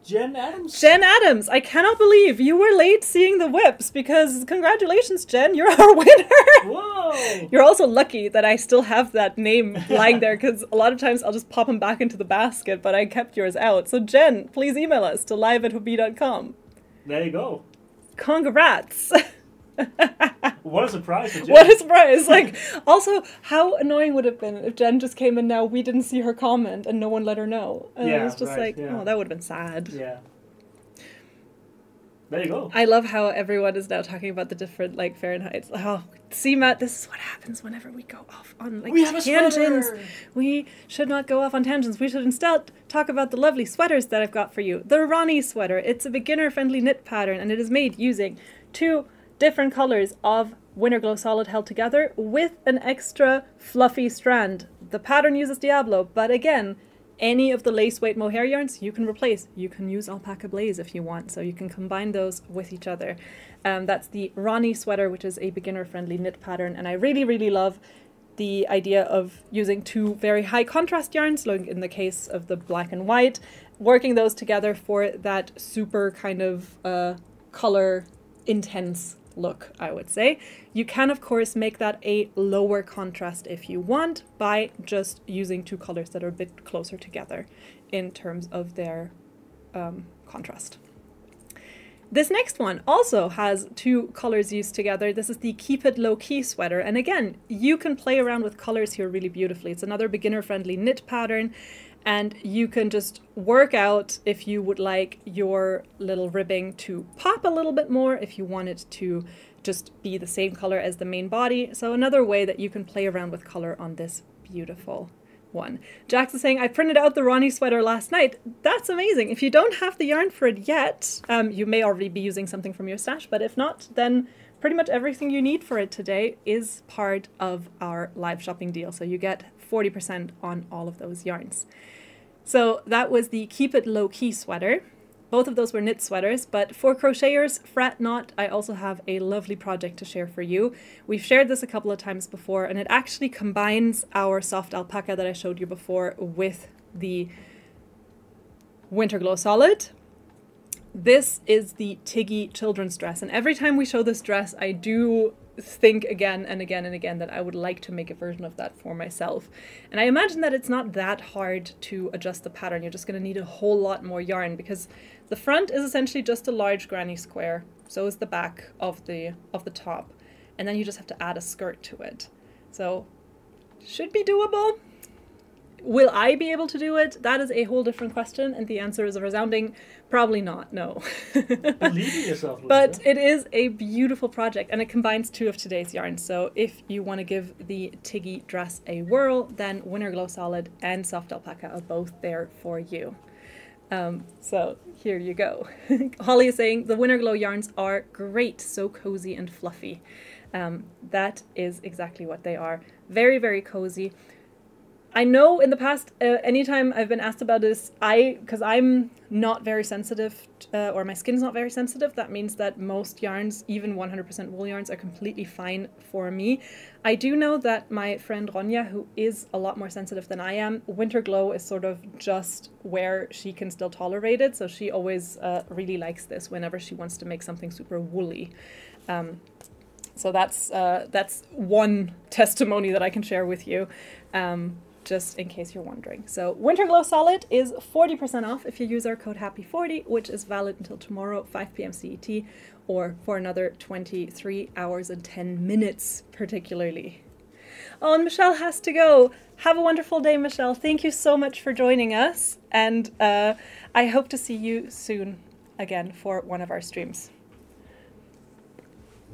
Jen Adams. Jen Adams, I cannot believe you were late seeing the whips, because congratulations, Jen, you're our winner. Whoa. You're also lucky that I still have that name lying there, because a lot of times I'll just pop them back into the basket, but I kept yours out. So Jen, please email us to live@hobbii.com. There you go. Congrats. What a surprise for Jen. What a surprise. Like, also, how annoying would it have been if Jen just came in now, we didn't see her comment, and no one let her know. And it was just oh, that would have been sad. Yeah. There you go. I love how everyone is now talking about the different, like, Fahrenheit. Oh, see, Matt, this is what happens whenever we go off on, like, tangents. We should not go off on tangents. We should instead talk about the lovely sweaters that I've got for you. The Ronnie sweater. It's a beginner-friendly knit pattern, and it is made using 2 different colors of Winter Glow Solid held together with an extra fluffy strand. The pattern uses Diablo, but again, any of the lace weight mohair yarns you can replace. You can use Alpaca Blaze if you want, so you can combine those with each other. That's the Ronnie sweater, which is a beginner-friendly knit pattern, and I really, really love the idea of using 2 very high contrast yarns, like in the case of the black and white, working those together for that super kind of color intense look, I would say. You can, of course, make that a lower contrast if you want by just using 2 colors that are a bit closer together in terms of their contrast. This next one also has 2 colors used together. This is the Keep It Low Key sweater, and again, you can play around with colors here really beautifully. It's another beginner-friendly knit pattern, and you can just work out if you would like your little ribbing to pop a little bit more, if you want it to just be the same color as the main body. So another way that you can play around with color on this beautiful one. Jax is saying, I printed out the Ronnie sweater last night. That's amazing. If you don't have the yarn for it yet, you may already be using something from your stash, but if not, then pretty much everything you need for it today is part of our live shopping deal. So you get 40% on all of those yarns. So that was the Keep It Low Key sweater. Both of those were knit sweaters, but for crocheters, fret not, I also have a lovely project to share for you. We've shared this a couple of times before, and it actually combines our soft alpaca that I showed you before with the Winter Glow Solid. This is the Tiggy children's dress, and every time we show this dress, I do think again and again and again that I would like to make a version of that for myself. And I imagine that it's not that hard to adjust the pattern. You're just going to need a whole lot more yarn, because the front is essentially just a large granny square. So is the back of the top. And then you just have to add a skirt to it. So should be doable. Will I be able to do it? That is a whole different question, and the answer is a resounding probably not, no. Believe in yourself, Lisa. But it is a beautiful project, and it combines 2 of today's yarns. So if you want to give the Tiggy dress a whirl, then Winter Glow Solid and Soft Alpaca are both there for you. So here you go. Holly is saying, the Winter Glow yarns are great, so cozy and fluffy. That is exactly what they are. Very, very cozy. I know in the past, anytime I've been asked about this, because I'm not very sensitive, or my skin's not very sensitive, that means that most yarns, even 100% wool yarns, are completely fine for me. I do know that my friend Ronja, who is a lot more sensitive than I am, Winter Glow is sort of just where she can still tolerate it, so she always really likes this whenever she wants to make something super woolly. So that's one testimony that I can share with you. Just in case you're wondering. So Winter Glow Solid is 40% off if you use our code HAPPY40, which is valid until tomorrow, 5 p.m. CET, or for another 23 hours and 10 minutes, particularly. Oh, and Michelle has to go. Have a wonderful day, Michelle. Thank you so much for joining us, and I hope to see you soon again for one of our streams.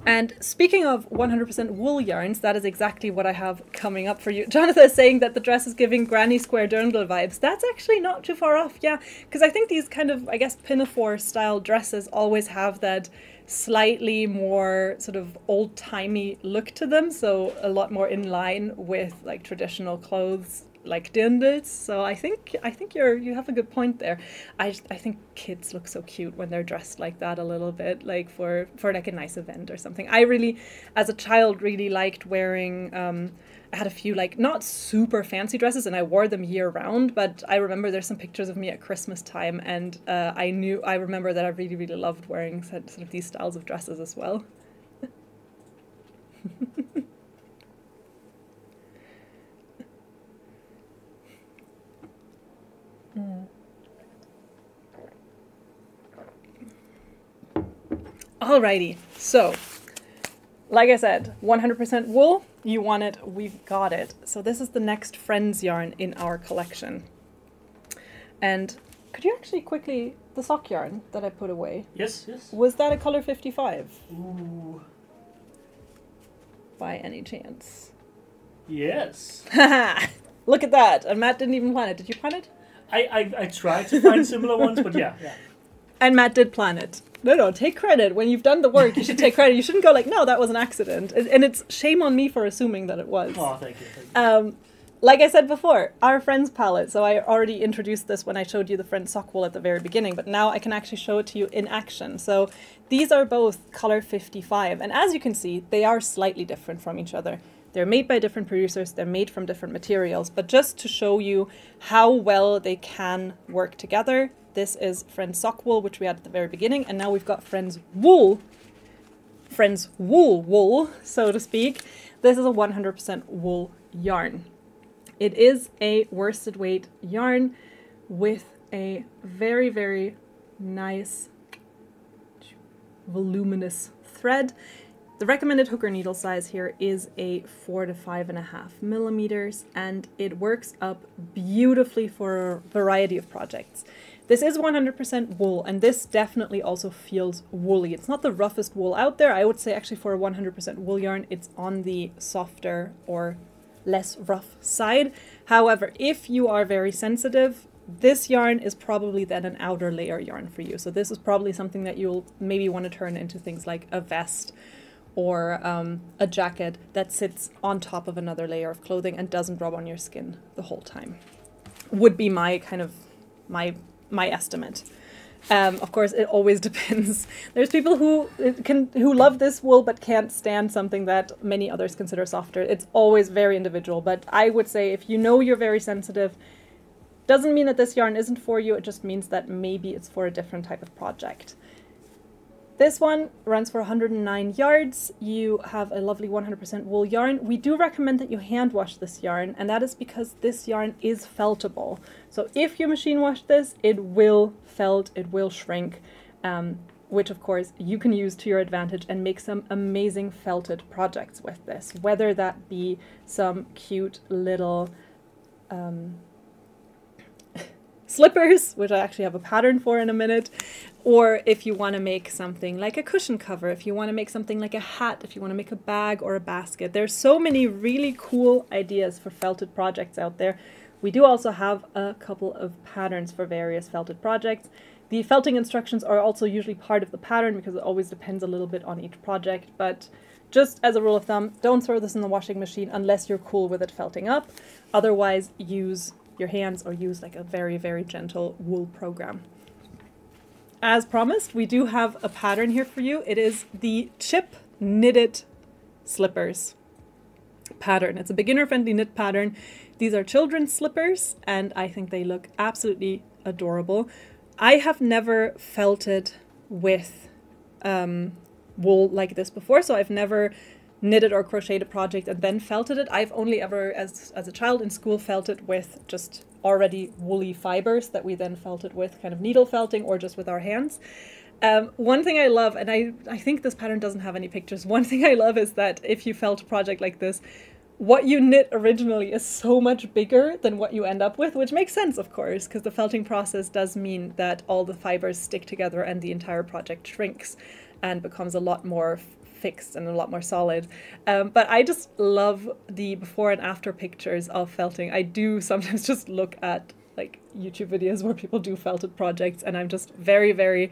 And speaking of 100% wool yarns, that is exactly what I have coming up for you. Jonathan is saying that the dress is giving Granny Square Dirndl vibes. That's actually not too far off, yeah. Because I think these kind of, I guess, pinafore style dresses always have that slightly more sort of old-timey look to them. So a lot more in line with like traditional clothes like dirndls. So I think you have a good point there. I think kids look so cute when they're dressed like that a little bit, like for like a nice event or something. I really, as a child, really liked wearing I had a few like not super fancy dresses, and I wore them year round, but I remember there's some pictures of me at Christmas time, and I remember that I really, really loved wearing sort of these styles of dresses as well. Alrighty, so like I said, 100% wool, you want it, we've got it. So this is the next Friends yarn in our collection. And could you actually quickly, the sock yarn that I put away? Yes, yes. Was that a color 55? Ooh. By any chance? Yes. Look at that, and Matt didn't even plan it. Did you plan it? I tried to find similar ones, but yeah. And Matt did plan it. No, take credit. When you've done the work, you should take credit. You shouldn't go like, no, that was an accident. And it's shame on me for assuming that it was. Oh, thank you. Like I said before, our Friends palette. So I already introduced this when I showed you the Friends sock wool at the very beginning, but now I can actually show it to you in action. So these are both color 55. And as you can see, they are slightly different from each other. They're made by different producers, they're made from different materials, but just to show you how well they can work together, this is Friends sock wool, which we had at the very beginning, and now we've got Friends wool, wool, so to speak. This is a 100% wool yarn. It is a worsted weight yarn with a very, very nice, voluminous thread. The recommended hook or needle size here is a 4 to 5.5 millimeters, and it works up beautifully for a variety of projects. This is 100% wool, and this definitely also feels woolly. It's not the roughest wool out there. I would say actually for a 100% wool yarn, it's on the softer or less rough side. However, if you are very sensitive, this yarn is probably then an outer layer yarn for you. So this is probably something that you'll maybe want to turn into things like a vest or a jacket that sits on top of another layer of clothing and doesn't rub on your skin the whole time. Would be my kind of my estimate. Of course, it always depends. There's people who love this wool but can't stand something that many others consider softer. It's always very individual, but I would say if you know you're very sensitive, doesn't mean that this yarn isn't for you, it just means that maybe it's for a different type of project. This one runs for 109 yards. You have a lovely 100% wool yarn. We do recommend that you hand wash this yarn, and that is because this yarn is feltable. So if you machine wash this, it will felt, it will shrink, which of course you can use to your advantage and make some amazing felted projects with this, whether that be some cute little slippers, which I actually have a pattern for in a minute, or if you want to make something like a cushion cover, if you want to make something like a hat, if you want to make a bag or a basket. There's so many really cool ideas for felted projects out there. We do also have a couple of patterns for various felted projects. The felting instructions are also usually part of the pattern because it always depends a little bit on each project, but just as a rule of thumb, don't throw this in the washing machine unless you're cool with it felting up. Otherwise, use your hands or use like a very, very gentle wool program. As promised, we do have a pattern here for you. It is the chip knitted slippers pattern. It's a beginner-friendly knit pattern. These are children's slippers, and I think they look absolutely adorable. I have never felted with wool like this before, so I've never knitted or crocheted a project and then felted it. I've only ever, as a child in school, felted with just already woolly fibers that we then felted with kind of needle felting or just with our hands. One thing I love, and I think this pattern doesn't have any pictures, one thing I love is that if you felt a project like this, what you knit originally is so much bigger than what you end up with, which makes sense, of course, because the felting process does mean that all the fibers stick together and the entire project shrinks and becomes a lot more fixed and a lot more solid. But I just love the before and after pictures of felting. I do sometimes just look at like YouTube videos where people do felted projects, and I'm just very, very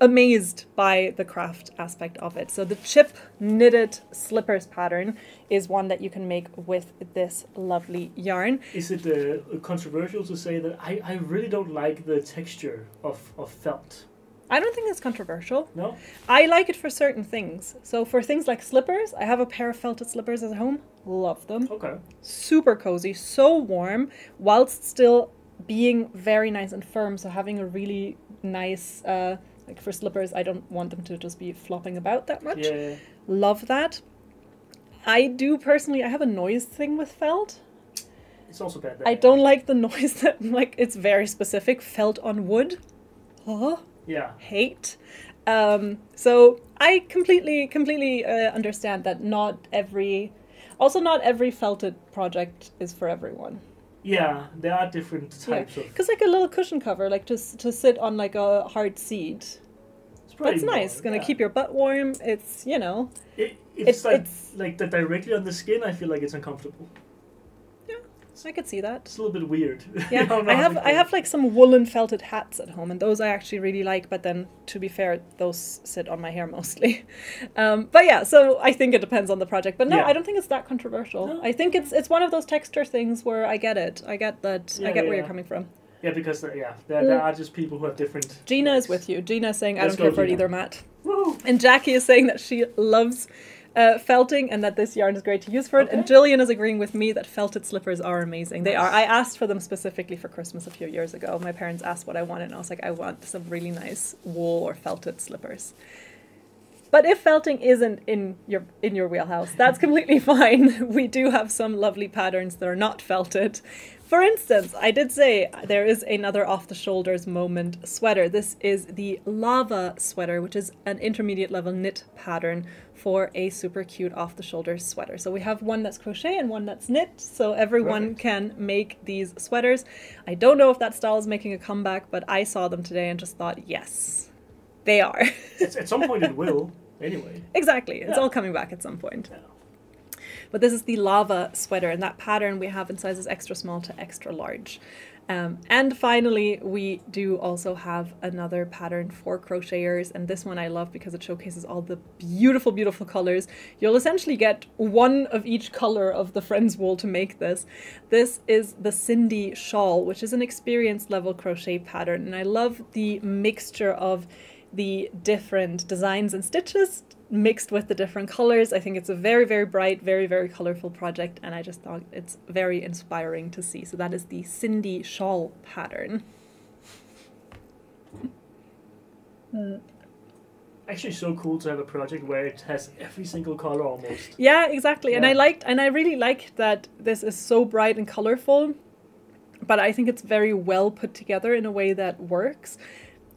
amazed by the craft aspect of it. So the chip knitted slippers pattern is one that you can make with this lovely yarn. Is it controversial to say that I really don't like the texture of felt? I don't think it's controversial. No? I like it for certain things. So for things like slippers, I have a pair of felted slippers at home. Love them. Okay. Super cozy, so warm, whilst still being very nice and firm. So having a really nice, like for slippers, I don't want them to just be flopping about that much. Yeah. Love that. I do personally, I have a noise thing with felt. It's also bad. I don't like the noise that, like, it's very specific. Felt on wood. Oh. Yeah. Hate. So I completely understand that not every felted project is for everyone. Yeah, there are different types of. Because like a little cushion cover, like just to sit on like a hard seat. That's nice. It's gonna keep your butt warm. It's, you know. It's like that directly on the skin. I feel like it's uncomfortable. I could see that. It's a little bit weird. Yeah, I have like some woolen felted hats at home, and those I actually really like. But then, to be fair, those sit on my hair mostly. But yeah, so I think it depends on the project. But no, I don't think it's that controversial. No. I think it's one of those texture things where I get it. I get that. I get where you're coming from. Yeah, because there are just people who have different. Gina is with you. Gina is saying, I don't care for it either, Matt. Woo! And Jackie is saying that she loves felting and that this yarn is great to use for it. And Jillian is agreeing with me that felted slippers are amazing. They are. I asked for them specifically for Christmas a few years ago. My parents asked what I wanted, and I was like, I want some really nice wool or felted slippers. But if felting isn't in your wheelhouse, that's completely fine. We do have some lovely patterns that are not felted. For instance, I did say there is another off-the-shoulders moment sweater. This is the Lava sweater, which is an intermediate level knit pattern for a super cute off-the-shoulders sweater. So we have one that's crochet and one that's knit, so everyone can make these sweaters. I don't know if that style is making a comeback, but I saw them today and just thought, yes, they are. At some point it will, anyway. Exactly. It's all coming back at some point. Yeah. But this is the Lava sweater, and that pattern we have in sizes extra small to extra large. And finally, we do also have another pattern for crocheters, and this one I love because it showcases all the beautiful, beautiful colors. You'll essentially get one of each color of the Friends wool to make this. This is the Cindy shawl, which is an experience level crochet pattern, and I love the mixture of the different designs and stitches mixed with the different colors. I think it's a very, very bright, very, very colorful project, and I just thought it's very inspiring to see. So that is the Cindy shawl pattern. Actually so cool to have a project where it has every single color almost. Yeah, exactly. Yeah. And I really like that this is so bright and colorful, but I think it's very well put together in a way that works.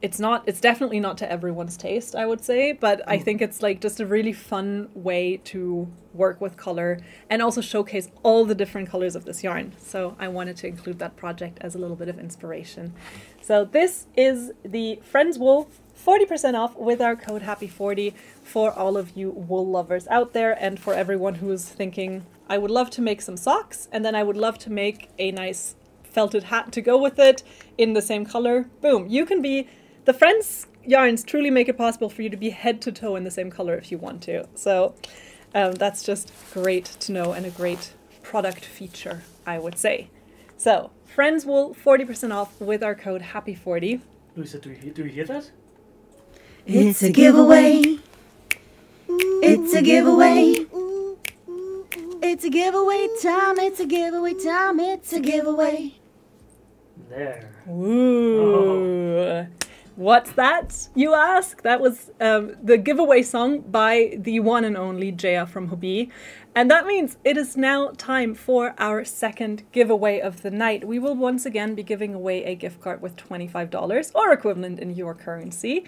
It's definitely not to everyone's taste, I would say, but I think it's like just a really fun way to work with color and also showcase all the different colors of this yarn. So I wanted to include that project as a little bit of inspiration. So this is the Friends wool 40% off with our code HAPPY40 for all of you wool lovers out there, and for everyone who is thinking, I would love to make some socks and then I would love to make a nice felted hat to go with it in the same color. Boom. You can be... The Friends yarns truly make it possible for you to be head to toe in the same color if you want to. So that's just great to know and a great product feature, I would say. So Friends will 40% off with our code HAPPY40. Luisa, do you hear that? It's a giveaway. It's a giveaway. It's a giveaway time. It's a giveaway time. It's a giveaway. There. Ooh. Oh. What's that, you ask? That was the giveaway song by the one and only Jaya from Hobbii. And that means it is now time for our second giveaway of the night. We will once again be giving away a gift card with $25 or equivalent in your currency.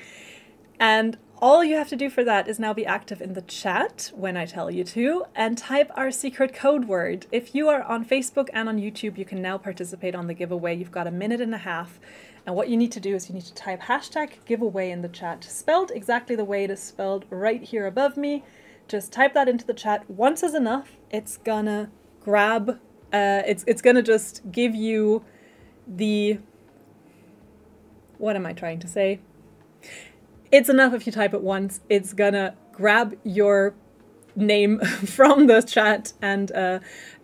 And all you have to do for that is now be active in the chat when I tell you to and type our secret code word. If you are on Facebook and on YouTube, you can now participate on the giveaway. You've got 1.5 minutes. And what you need to do is you need to type hashtag giveaway in the chat, spelled exactly the way it is spelled right here above me. Just type that into the chat. Once is enough. It's gonna grab, it's gonna just give you the, what am I trying to say? It's enough if you type it once. It's gonna grab your name from the chat and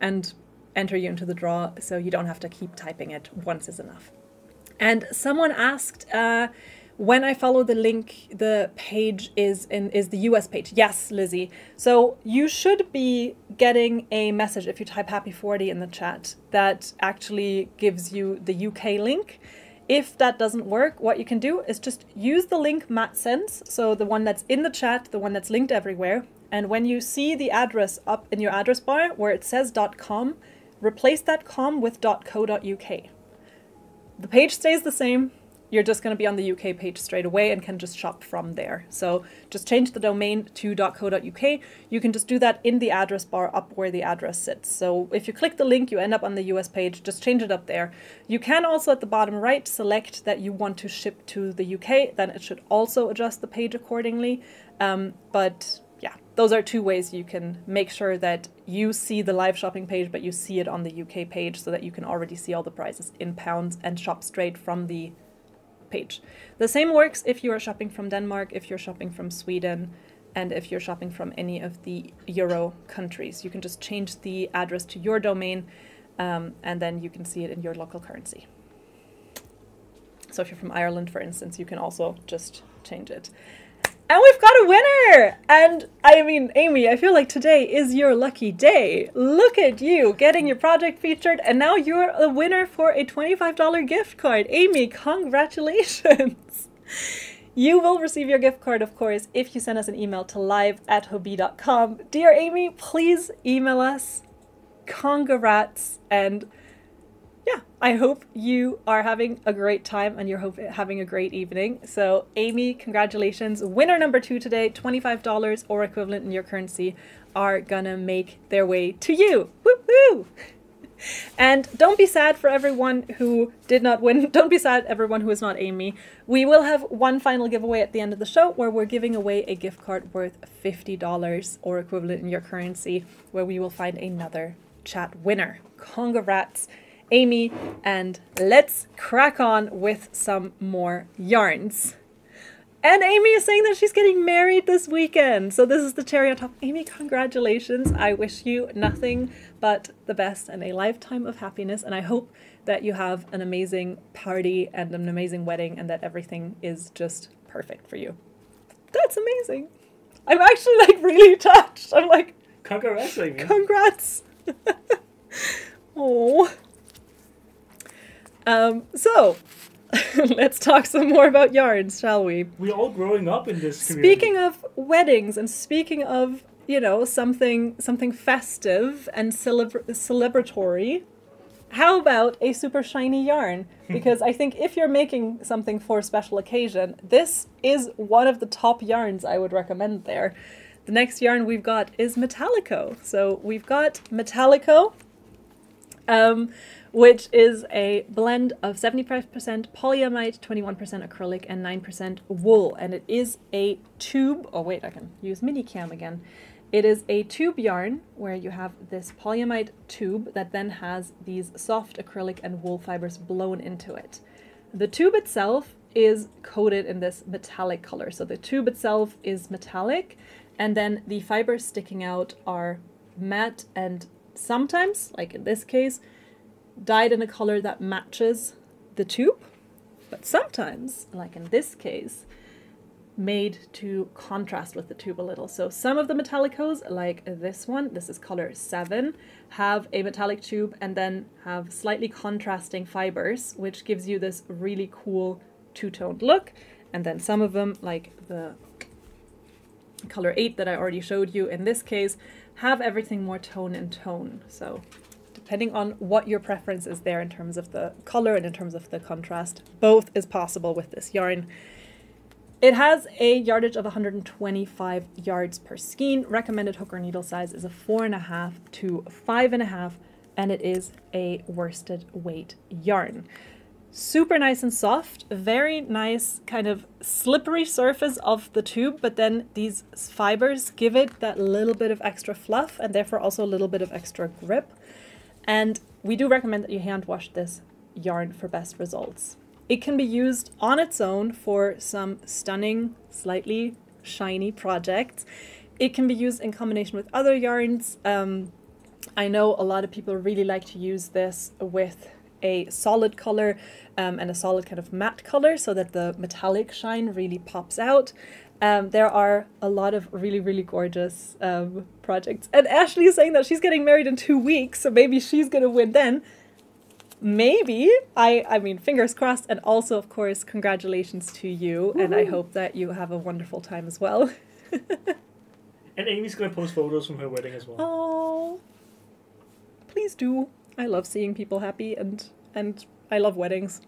enter you into the draw, so you don't have to keep typing it. Once is enough. And someone asked when I follow the link, the page is the US page. Yes, Lizzie. So you should be getting a message if you type happy40 in the chat that actually gives you the UK link. If that doesn't work, what you can do is just use the link Matt sends, so the one that's in the chat, the one that's linked everywhere. And when you see the address up in your address bar where it says .com, replace that com with .co.uk. The page stays the same. You're just going to be on the UK page straight away and can just shop from there. So just change the domain to .co.uk. You can just do that in the address bar up where the address sits. So if you click the link, you end up on the US page. Just change it up there. You can also at the bottom right select that you want to ship to the UK. Then it should also adjust the page accordingly. But yeah, those are two ways you can make sure that you see the live shopping page, but you see it on the UK page so that you can already see all the prices in pounds and shop straight from the page. The same works if you are shopping from Denmark, if you're shopping from Sweden, and if you're shopping from any of the Euro countries. You can just change the address to your domain, and then you can see it in your local currency. So if you're from Ireland, for instance, you can also just change it. And we've got a winner! And I mean, Amy, I feel like today is your lucky day. Look at you getting your project featured, and now you're a winner for a $25 gift card. Amy, congratulations! You will receive your gift card, of course, if you send us an email to live@hobbii.com. Dear Amy, please email us. Congrats, and yeah, I hope you are having a great time and you're having a great evening. So Amy, congratulations. Winner number 2 today, $25 or equivalent in your currency are gonna make their way to you. Woo-hoo! And don't be sad for everyone who did not win. Don't be sad, everyone who is not Amy. We will have one final giveaway at the end of the show where we're giving away a gift card worth $50 or equivalent in your currency, where we will find another chat winner. Congrats, Amy, and let's crack on with some more yarns. And Amy is saying that she's getting married this weekend. So this is the cherry on top. Amy, congratulations. I wish you nothing but the best and a lifetime of happiness. And I hope that you have an amazing party and an amazing wedding and that everything is just perfect for you. That's amazing. I'm actually like really touched. I'm like, congrats, Amy. Congrats. Oh. So, let's talk some more about yarns, shall we? We're all growing up in this community. Speaking of weddings and speaking of, you know, something festive and celebratory, how about a super shiny yarn? Because I think if you're making something for a special occasion, this is one of the top yarns I would recommend there. The next yarn we've got is Metallico. So we've got Metallico, which is a blend of 75% polyamide, 21% acrylic, and 9% wool. And it is a tube. Oh wait, I can use mini cam again. It is a tube yarn where you have this polyamide tube that then has these soft acrylic and wool fibers blown into it. The tube itself is coated in this metallic color. So the tube itself is metallic, and then the fibers sticking out are matte and sometimes, like in this case, dyed in a color that matches the tube, but sometimes, like in this case, made to contrast with the tube a little. So some of the metallicos, like this one, this is color 7, have a metallic tube and then have slightly contrasting fibers, which gives you this really cool two-toned look. And then some of them, like the color 8 that I already showed you in this case, have everything more tone and tone. So depending on what your preference is there in terms of the color and in terms of the contrast, both is possible with this yarn. It has a yardage of 125 yards per skein. Recommended hook or needle size is a 4.5 to 5.5, and it is a worsted weight yarn. Super nice and soft, very nice kind of slippery surface of the tube, but then these fibers give it that little bit of extra fluff and therefore also a little bit of extra grip. And we do recommend that you hand wash this yarn for best results. It can be used on its own for some stunning, slightly shiny projects. It can be used in combination with other yarns. I know a lot of people really like to use this with a solid color and a solid kind of matte color so that the metallic shine really pops out. There are a lot of really, really gorgeous projects. And Ashley is saying that she's getting married in 2 weeks, so maybe she's going to win then. Maybe. I mean, fingers crossed. And also, of course, congratulations to you. Woohoo. And I hope that you have a wonderful time as well. And Amy's going to post photos from her wedding as well. Oh, please do. I love seeing people happy and I love weddings.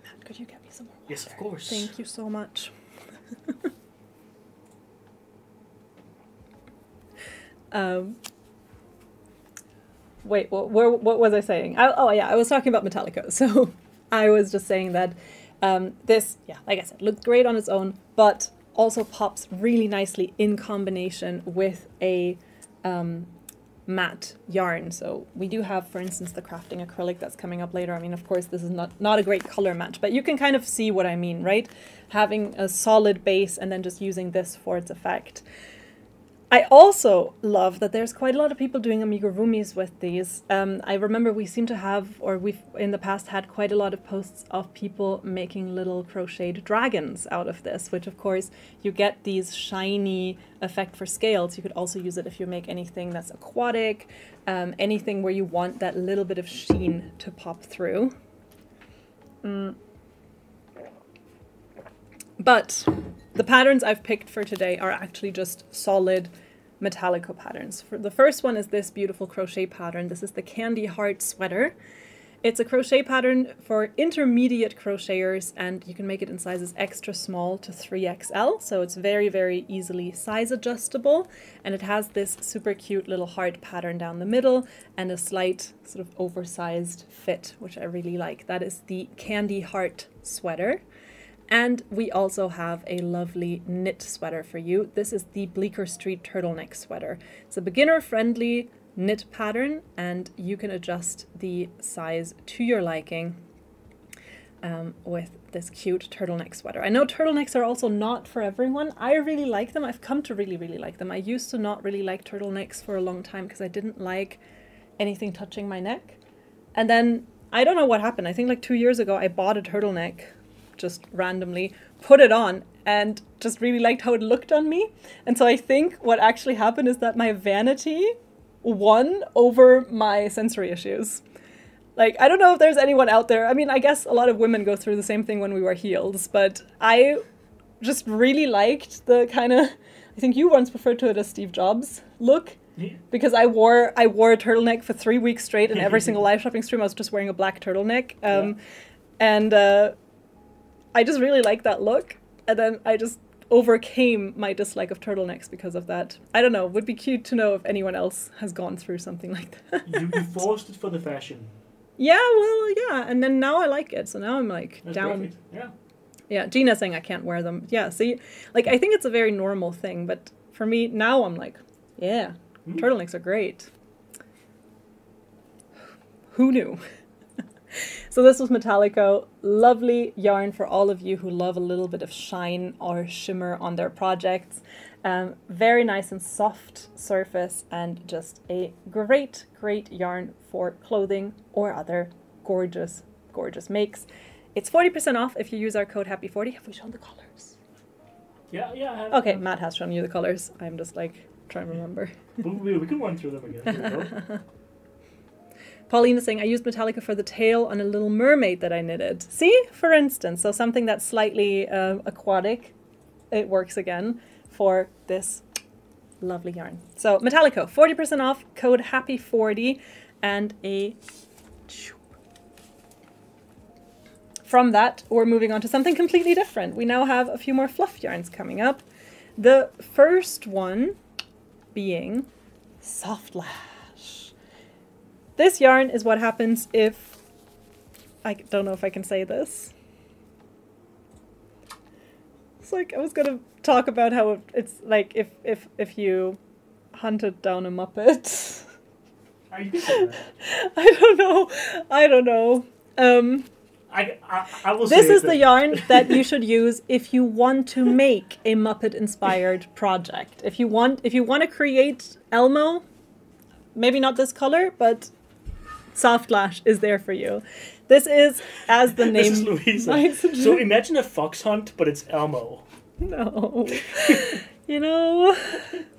Matt, could you get me some more water? Yes, of course. Thank you so much. Wait, what was I saying? I was talking about Metallica. So I was just saying that this, yeah, like I said, looks great on its own, but also pops really nicely in combination with a matte yarn. So we do have, for instance, the crafting acrylic that's coming up later. I mean, of course, this is not a great color match, but you can kind of see what I mean, right? Having a solid base and then just using this for its effect. I also love that there's quite a lot of people doing amigurumis with these. I remember we seem to have, or we've in the past had quite a lot of posts of people making little crocheted dragons out of this, which of course you get these shiny effect for scales. You could also use it if you make anything that's aquatic, anything where you want that little bit of sheen to pop through. But the patterns I've picked for today are actually just solid Metallico patterns. For the first one is this beautiful crochet pattern. This is the Candy Heart Sweater. It's a crochet pattern for intermediate crocheters, and you can make it in sizes extra small to 3XL, so it's very, very easily size adjustable, and it has this super cute little heart pattern down the middle and a slight sort of oversized fit, which I really like. That is the Candy Heart Sweater. And we also have a lovely knit sweater for you. This is the Bleecker Street Turtleneck Sweater. It's a beginner-friendly knit pattern, and you can adjust the size to your liking with this cute turtleneck sweater. I know turtlenecks are also not for everyone. I really like them. I've come to really, really like them. I used to not really like turtlenecks for a long time because I didn't like anything touching my neck. And then, I don't know what happened. I think like 2 years ago, I bought a turtleneck just randomly, put it on, and just really liked how it looked on me. And so I think what actually happened is that my vanity won over my sensory issues. Like, I don't know if there's anyone out there. I mean, I guess a lot of women go through the same thing when we wear heels, but I just really liked the kind of, I think you once referred to it as Steve Jobs look. Yeah. Because I wore a turtleneck for 3 weeks straight, and every single live shopping stream I was just wearing a black turtleneck. And I just really like that look. And then I just overcame my dislike of turtlenecks because of that. I don't know. Would be cute to know if anyone else has gone through something like that. You forced it for the fashion. Yeah, well, yeah. And then now I like it. So now I'm like That's down. perfect. Yeah. Yeah, Gina's saying I can't wear them. Yeah, see, like, I think it's a very normal thing. But for me, now I'm like, yeah, turtlenecks are great. Who knew? So this was Metallico. Lovely yarn for all of you who love a little bit of shine or shimmer on their projects. Very nice and soft surface, and just a great, great yarn for clothing or other gorgeous, gorgeous makes. It's 40% off if you use our code HAPPY40. Have we shown the colors? Yeah, yeah. I have, Okay, Matt has shown you the colors. I'm just like trying to remember. We can run through them again. Here we go. Pauline is saying, I used Metallica for the tail on a little mermaid that I knitted. See, for instance, so something that's slightly aquatic, it works again for this lovely yarn. So Metallico, 40% off, code HAPPY40, and a... From that, we're moving on to something completely different. We now have a few more fluff yarns coming up. The first one being Soft Lash. This yarn is what happens if... I don't know if I can say this. It's like, I was going to talk about how it's like if you hunted down a Muppet. Are you saying that? I don't know. I will This say is the yarn that you should use if you want to make a Muppet-inspired project. If you want to create Elmo, maybe not this color, but Soft Lash is there for you. This is, as the name This is Louisa. might suggest. So imagine a fox hunt, but it's Elmo. No. You know,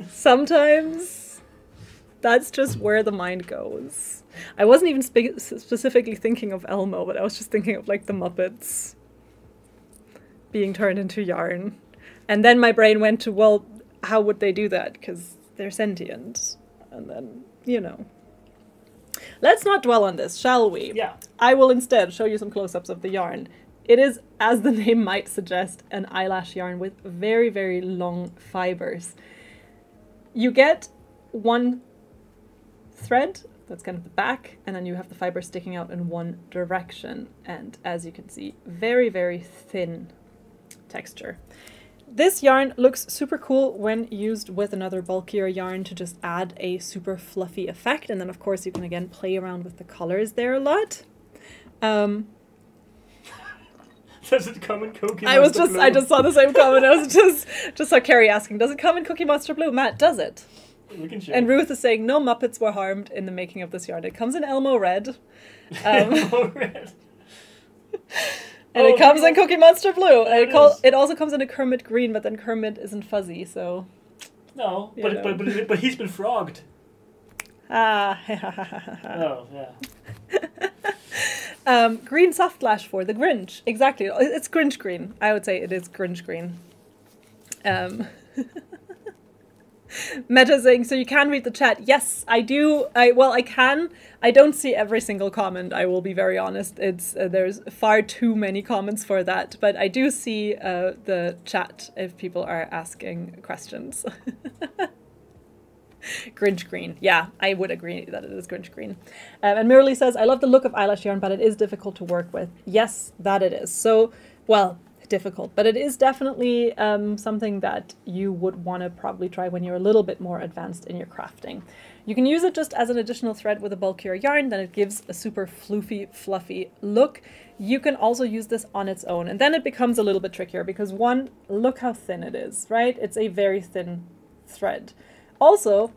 sometimes that's just where the mind goes. I wasn't even specifically thinking of Elmo, but I was just thinking of like the Muppets being turned into yarn. And then my brain went to, well, how would they do that? Because they're sentient. And then, you know. Let's not dwell on this, shall we? Yeah. I will instead show you some close-ups of the yarn. It is, as the name might suggest, an eyelash yarn with very, very long fibers. You get one thread, that's kind of the back, and then you have the fiber sticking out in one direction. And as you can see, very, very thin texture. This yarn looks super cool when used with another bulkier yarn to just add a super fluffy effect. And then of course you can again play around with the colors there a lot. Does it come in Cookie I Monster Blue? just saw the same comment. I was just saw Carrie asking, does it come in Cookie Monster Blue? Matt, does it? We can check. And Ruth is saying, no Muppets were harmed in the making of this yarn. It comes in Elmo Red. Elmo Red. And it comes in Cookie Monster Blue. And It it also comes in a Kermit Green, but then Kermit isn't fuzzy, so... No, You know. but he's been frogged. Ah. Oh, yeah. Green Soft Lash for the Grinch. Exactly. It's Grinch Green. I would say it is Grinch Green. Meta saying, so you can read the chat. Yes, I do. I can. I don't see every single comment, I will be very honest. It's there's far too many comments for that. But I do see the chat if people are asking questions. Grinch Green. Yeah, I would agree that it is Grinch Green. And Mirley says, I love the look of eyelash yarn, but it is difficult to work with. Yes, that it is. So, well, difficult, but it is definitely something that you would want to probably try when you're a little bit more advanced in your crafting. You can use it just as an additional thread with a bulkier yarn, then it gives a super floofy, fluffy look. You can also use this on its own, and then it becomes a little bit trickier because one, look how thin it is, right? It's a very thin thread. Also,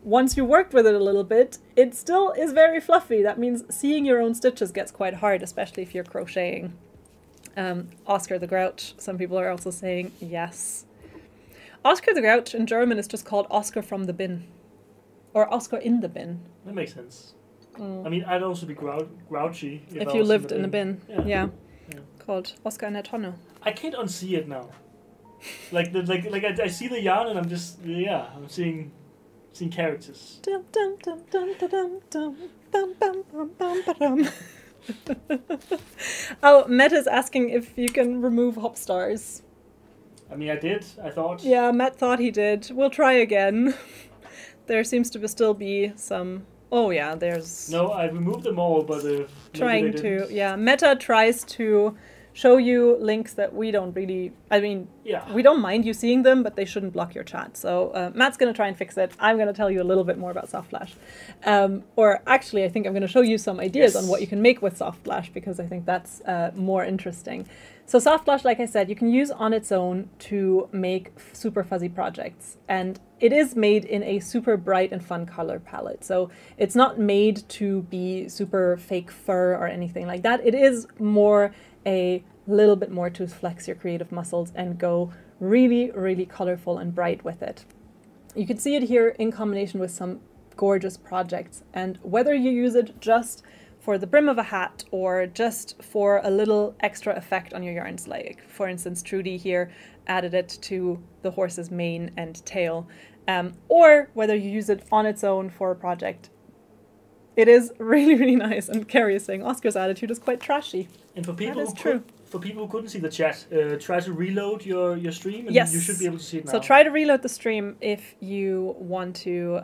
once you worked with it a little bit, it still is very fluffy. That means seeing your own stitches gets quite hard, especially if you're crocheting. Oscar the Grouch. Some people are also saying yes. Oscar the Grouch in German is just called Oscar from the bin. Or Oscar in the bin. That makes sense. I mean, I'd also be grouchy If I you was lived in the bin. Yeah. Yeah. Called Oscar in der Tonne. I can't unsee it now. Like I see the yarn and I'm just I'm seeing characters. Dum dum dum dum dum dum dum dum dum dum dum. Oh, Meta's asking if you can remove hop stars. I mean, I did. I thought. Yeah, Matt thought he did. We'll try again. There seems to still be some... Oh yeah, there's... No, I removed them all, but trying to... Yeah, Meta tries to show you links that we don't really... I mean, yeah, we don't mind you seeing them, but they shouldn't block your chat. So Matt's going to try and fix it. I'm going to tell you a little bit more about Soft Flash. Or actually, I think I'm going to show you some ideas on what you can make with Soft Flash, because I think that's more interesting. So Soft Flash, like I said, you can use on its own to make super fuzzy projects. And it is made in a super bright and fun color palette. So it's not made to be super fake fur or anything like that. It is more a little bit more to flex your creative muscles and go really, really colorful and bright with it. You can see it here in combination with some gorgeous projects. And whether you use it just for the brim of a hat or just for a little extra effect on your yarns, like for instance Trudy here added it to the horse's mane and tail, or whether you use it on its own for a project, it is really, really nice. And Carrie is saying Oscar's attitude is quite trashy. And for people that is true. For people who couldn't see the chat, try to reload your stream, and yes. you should be able to see it now. So try to reload the stream if you want to.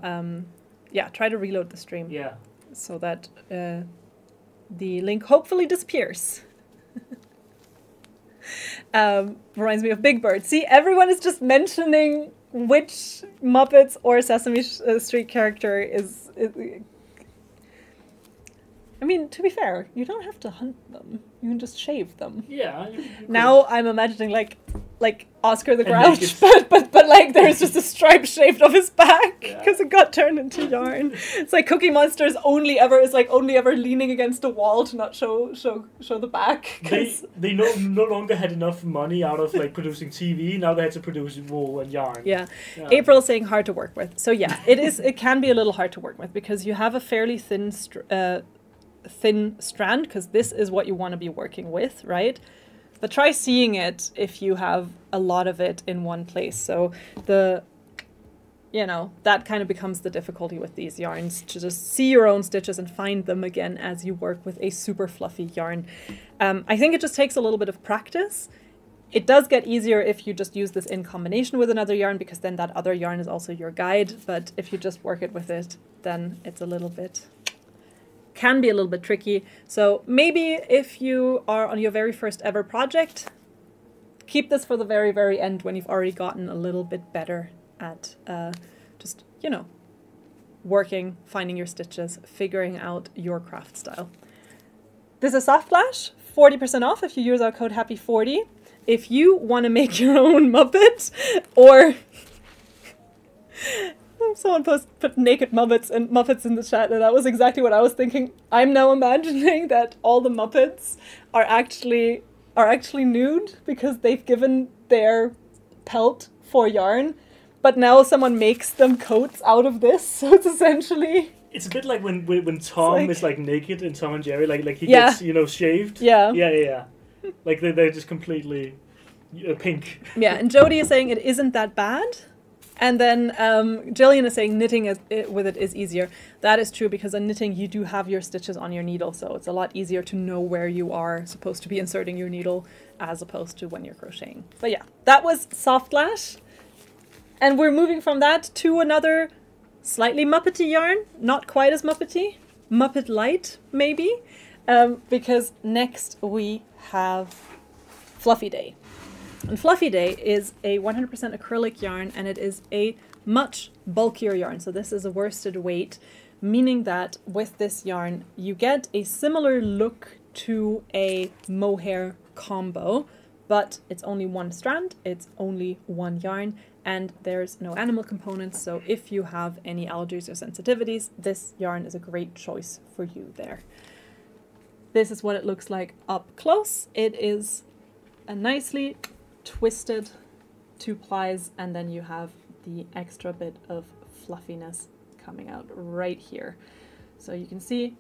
Yeah, try to reload the stream. Yeah. So that the link hopefully disappears. Reminds me of Big Bird. See, everyone is just mentioning which Muppets or Sesame Street character is. I mean, to be fair, you don't have to hunt them. You can just shave them. Yeah. Now I'm imagining like Oscar the Grouch, but like there's just a stripe shaved off his back because it got turned into yarn. It's like Cookie Monster's only ever leaning against a wall to not show the back. They no longer had enough money out of like producing TV. Now they had to produce wool and yarn. Yeah. April's saying hard to work with. So yeah, it can be a little hard to work with because you have a fairly thin strand, because this is what you want to be working with, right? But try seeing it if you have a lot of it in one place. So that kind of becomes the difficulty with these yarns, to just see your own stitches and find them again as you work with a super fluffy yarn. I think it just takes a little bit of practice. It does get easier if you just use this in combination with another yarn, because then that other yarn is also your guide. But if you just work it with it, then it's can be a little bit tricky. So maybe if you are on your very first ever project, keep this for the very, very end when you've already gotten a little bit better at just, working, finding your stitches, figuring out your craft style. This is Soft Flash, 40% off if you use our code HAPPY40. If you want to make your own Muppet, or someone put naked Muppets in the chat, and that was exactly what I was thinking. I'm now imagining that all the Muppets are actually nude because they've given their pelt for yarn, but now someone makes them coats out of this. So it's essentially... It's a bit like when Tom is like naked in Tom and Jerry, like he gets shaved. Yeah. Like they're just completely pink. Yeah, and Jody is saying it isn't that bad. And then Jillian is saying knitting with it is easier. That is true, because in knitting you do have your stitches on your needle, so it's a lot easier to know where you are supposed to be inserting your needle as opposed to when you're crocheting. But yeah, that was Soft Flash. And we're moving from that to another slightly Muppety yarn. Not quite as Muppety. Muppet Light, maybe. Because next we have Fluffy Day. And Fluffy Day is a 100% acrylic yarn, and it is a much bulkier yarn. So this is a worsted weight, meaning that with this yarn you get a similar look to a mohair combo, but it's only one strand, it's only one yarn, and there's no animal components. So if you have any allergies or sensitivities, this yarn is a great choice for you there. This is what it looks like up close. It is a nicely twisted 2 plies, and then you have the extra bit of fluffiness coming out right here. So you can see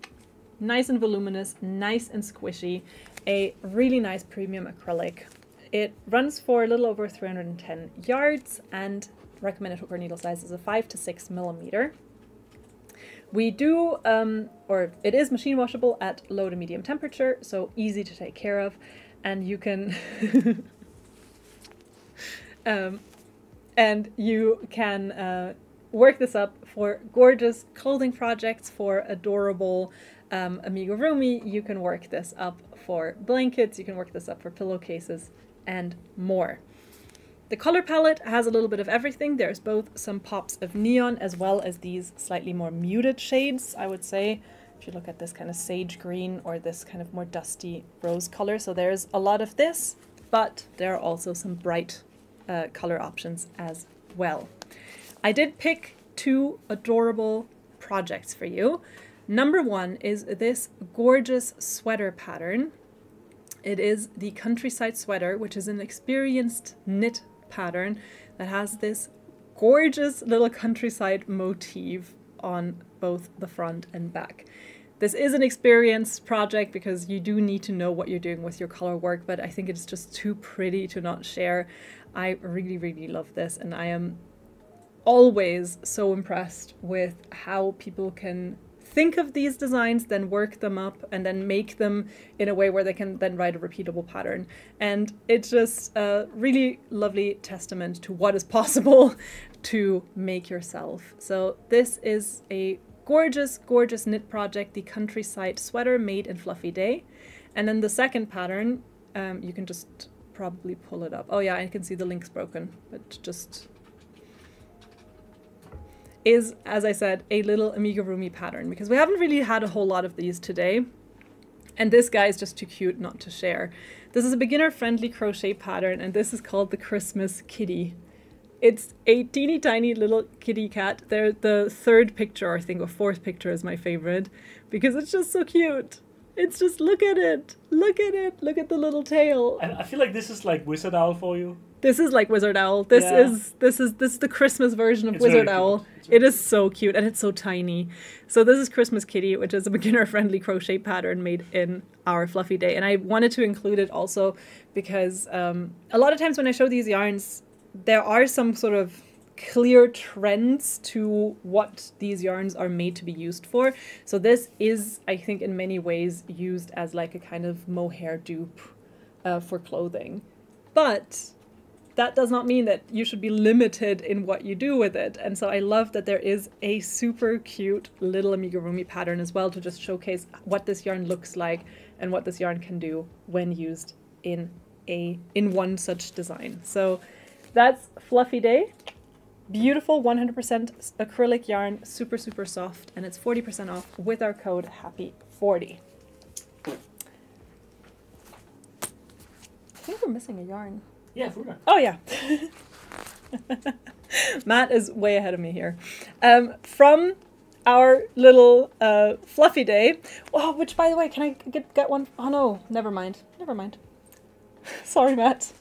nice and voluminous, nice and squishy, a really nice premium acrylic. It runs for a little over 310 yards, and recommended hook or needle size is a 5 to 6 millimeter. We do, or it is machine washable at low to medium temperature, so easy to take care of, and you can And you can work this up for gorgeous clothing projects, for adorable amigurumi. You can work this up for blankets. You can work this up for pillowcases and more. The color palette has a little bit of everything. There's both some pops of neon as well as these slightly more muted shades, I would say. If you look at this kind of sage green or this kind of more dusty rose color. So there's a lot of this, but there are also some bright color options as well. I did pick 2 adorable projects for you. Number 1 is this gorgeous sweater pattern. It is the Countryside Sweater, which is an experienced knit pattern that has this gorgeous little countryside motif on both the front and back. This is an experienced project because you do need to know what you're doing with your color work, but I think it's just too pretty to not share. I really, really love this, and I am always so impressed with how people can think of these designs, then work them up, and then make them in a way where they can then write a repeatable pattern. And it's just a really lovely testament to what is possible to make yourself. So this is a gorgeous, gorgeous knit project, the Countryside Sweater made in Fluffy Day. And then the second pattern, you can just probably pull it up. Oh yeah, I can see the link's broken, but just is, as I said, a little amigurumi pattern, because we haven't really had a whole lot of these today. And this guy is just too cute not to share. This is a beginner-friendly crochet pattern, and this is called the Christmas Kitty. It's a teeny tiny little kitty cat. The 3rd picture, I think, or 4th picture is my favorite, because it's just so cute. It's just, look at it. Look at it. Look at the little tail. I feel like this is like Wizard Owl for you. This is like Wizard Owl. This is the Christmas version of Wizard Owl. It is so cute, and it's so tiny. So this is Christmas Kitty, which is a beginner-friendly crochet pattern made in our Fluffy Day. And I wanted to include it also because a lot of times when I show these yarns, there are some sort of clear trends to what these yarns are made to be used for. So this is, I think, in many ways used as like a kind of mohair dupe for clothing. But that does not mean that you should be limited in what you do with it. And so I love that there is a super cute little amigurumi pattern as well to just showcase what this yarn looks like and what this yarn can do when used in one such design. So that's Fluffy Day. Beautiful 100% acrylic yarn, super, super soft, and it's 40% off with our code HAPPY40. I think we're missing a yarn. Yeah, Funa. Oh, yeah. Matt is way ahead of me here. From our little Fluffy Day, oh, which, by the way, can I get one? Oh, no, never mind. Never mind. Sorry, Matt.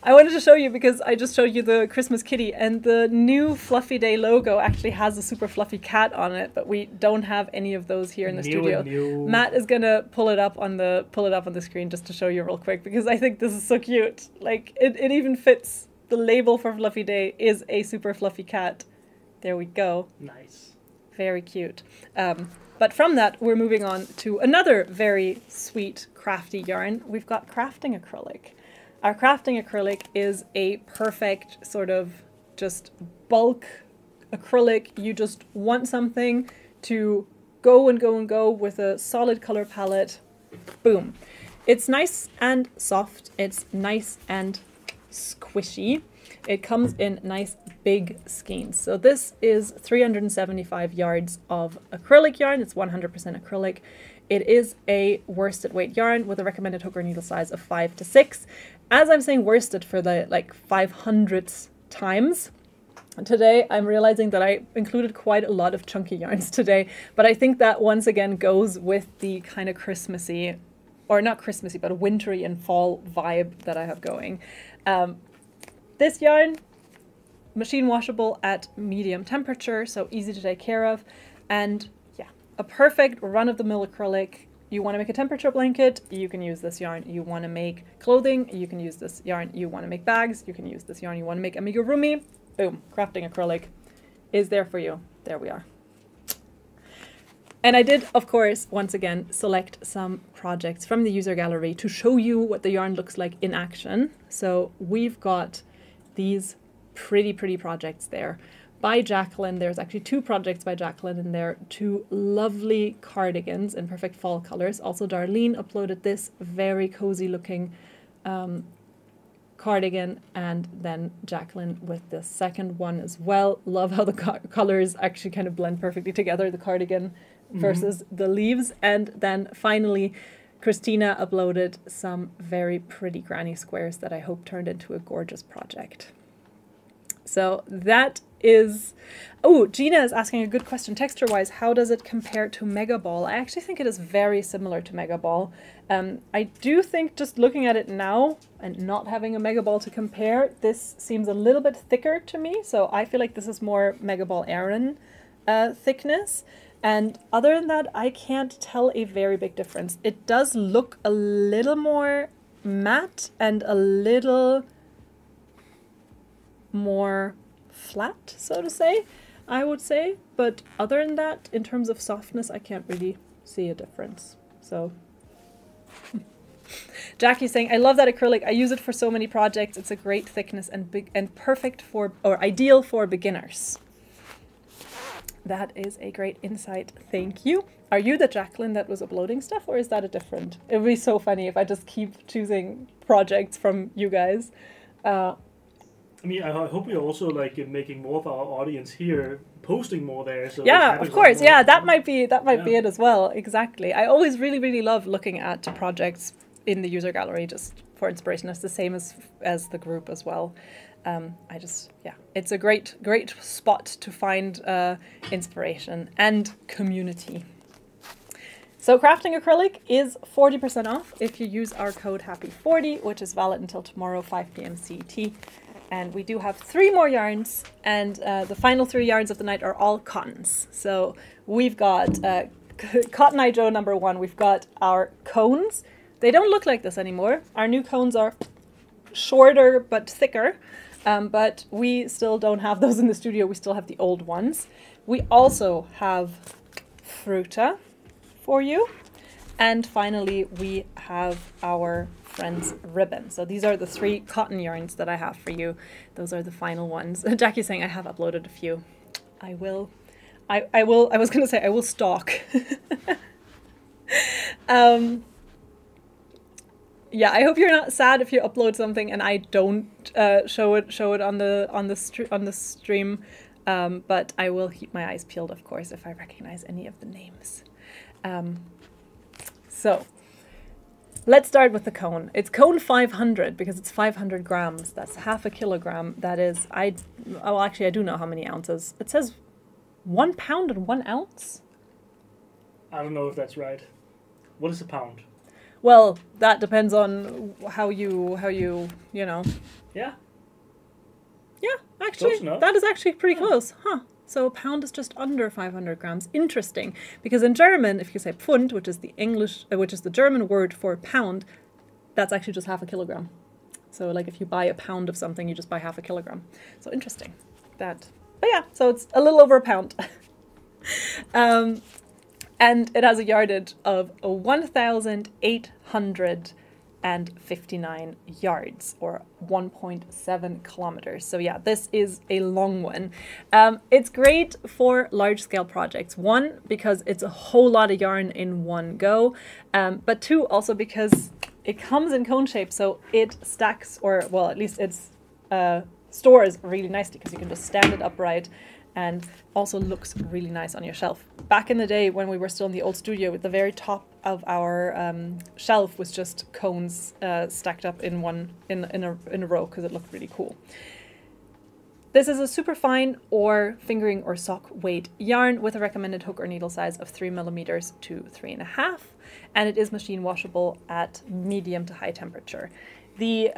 I wanted to show you because I just showed you the Christmas Kitty, and the new Fluffy Day logo actually has a super fluffy cat on it, but we don't have any of those here in the studio. Matt is gonna pull it up on the screen just to show you real quick, because I think this is so cute. Like it even fits. The label for Fluffy Day is a super fluffy cat. There we go. Nice. Very cute. But from that, we're moving on to another very sweet crafty yarn. We've got crafting acrylic. Our crafting acrylic is a perfect sort of just bulk acrylic. You just want something to go and go and go with a solid color palette. Boom. It's nice and soft. It's nice and squishy. It comes in nice big skeins. So this is 375 yards of acrylic yarn. It's 100% acrylic. It is a worsted weight yarn with a recommended hook or needle size of 5 to 6. As I'm saying worsted for the like 500th times today, I'm realizing that I included quite a lot of chunky yarns today, but I think that once again goes with the kind of Christmassy, or not Christmassy, but a wintry and fall vibe that I have going. This yarn, machine washable at medium temperature, so easy to take care of, and yeah, a perfect run-of-the-mill acrylic. You want to make a temperature blanket, you can use this yarn. You want to make clothing, you can use this yarn. You want to make bags, you can use this yarn. You want to make amigurumi, boom, crafting acrylic is there for you. There we are. And I did, of course, once again, select some projects from the user gallery to show you what the yarn looks like in action. So we've got these pretty projects there. By Jacqueline, there's actually 2 projects by Jacqueline in there, 2 lovely cardigans in perfect fall colors. Also, Darlene uploaded this very cozy looking cardigan, and then Jacqueline with the second one as well. Love how the colors actually kind of blend perfectly together, the cardigan versus the leaves. And then finally, Christina uploaded some very pretty granny squares that I hope turned into a gorgeous project. So that is... Oh, Gina is asking a good question. Texture-wise, how does it compare to Mega Ball? I actually think it is very similar to Mega Ball. I do think, just looking at it now and not having a Mega Ball to compare, this seems a little bit thicker to me. So I feel like this is more Mega Ball Aran thickness. And other than that, I can't tell a very big difference. It does look a little more matte and a little more flat, so to say, I would say. But other than that, in terms of softness, I can't really see a difference. So Jackie's saying, I love that acrylic. I use it for so many projects. It's a great thickness and big and perfect for, or ideal for, beginners. That is a great insight. Thank you. Are you the Jacqueline that was uploading stuff, or is that a different? It would be so funny if I just keep choosing projects from you guys. I mean, I hope you're also like making more of our audience here, posting more there. So yeah, of course. Yeah, that might be it as well. Exactly. I always really love looking at projects in the user gallery just for inspiration. It's the same as the group as well. It's a great spot to find inspiration and community. So crafting acrylic is 40% off if you use our code HAPPY40, which is valid until tomorrow 5 p.m. CET. And we do have 3 more yarns, and the final 3 yarns of the night are all cottons. So we've got Cotton Eye Joe number 1. We've got our cones. They don't look like this anymore. Our new cones are shorter but thicker. But we still don't have those in the studio. We still have the old ones. We also have Fruta for you. And finally, we have our Friends ribbon. So these are the 3 cotton yarns that I have for you. Those are the final ones. Jackie's saying I have uploaded a few. I will. I was going to say I will stalk. Yeah, I hope you're not sad if you upload something and I don't show it on the stream. But I will keep my eyes peeled, of course, if I recognize any of the names. So let's start with the cone. It's cone 500 because it's 500 grams. That's half a kilogram. That is, well, actually, I do know how many ounces. It says 1 pound and 1 ounce. I don't know if that's right. What is a pound? Well, that depends on how you know. Yeah. Yeah, actually, that is actually pretty close, huh? So a pound is just under 500 grams. Interesting, because in German, if you say Pfund, which is the German word for pound, that's actually just half a kilogram. So like if you buy a pound of something, you just buy half a kilogram. So interesting. But yeah, so it's a little over a pound. And it has a yardage of 1,859 yards, or 1.7 kilometers. So yeah, this is a long one. It's great for large-scale projects. 1, because it's a whole lot of yarn in one go, but 2, also because it comes in cone shape, so it stacks, or well, at least it's stores really nicely because you can just stand it upright. And also looks really nice on your shelf. Back in the day when we were still in the old studio, at the very top of our shelf was just cones stacked up in a row because it looked really cool. This is a super fine or fingering or sock weight yarn with a recommended hook or needle size of 3 millimeters to 3.5, and it is machine washable at medium to high temperature. The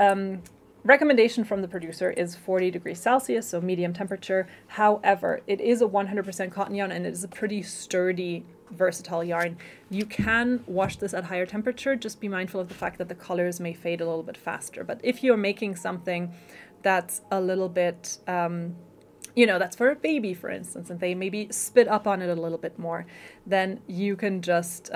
recommendation from the producer is 40 degrees Celsius, so medium temperature. However, it is a 100% cotton yarn and it is a pretty sturdy, versatile yarn. You can wash this at higher temperature. Just be mindful of the fact that the colors may fade a little bit faster. But if you're making something that's a little bit you know, that's for a baby, for instance, and they maybe spit up on it a little bit more, then you can just,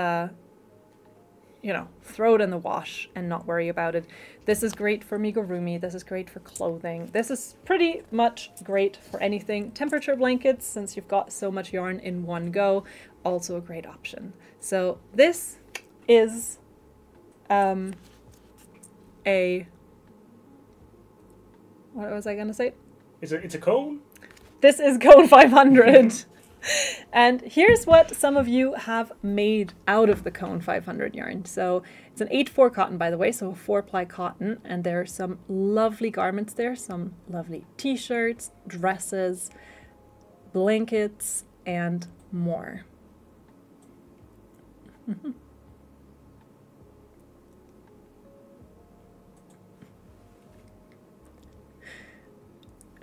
you know, throw it in the wash and not worry about it. This is great for amigurumi. This is great for clothing. This is pretty much great for anything. Temperature blankets, since you've got so much yarn in one go, also a great option. So this is what was I going to say? It's a cone? This is cone 500. And here's what some of you have made out of the cone 500 yarn. So it's an 8/4 cotton, by the way, so a 4-ply cotton, and there are some lovely garments there, some lovely t-shirts, dresses, blankets, and more.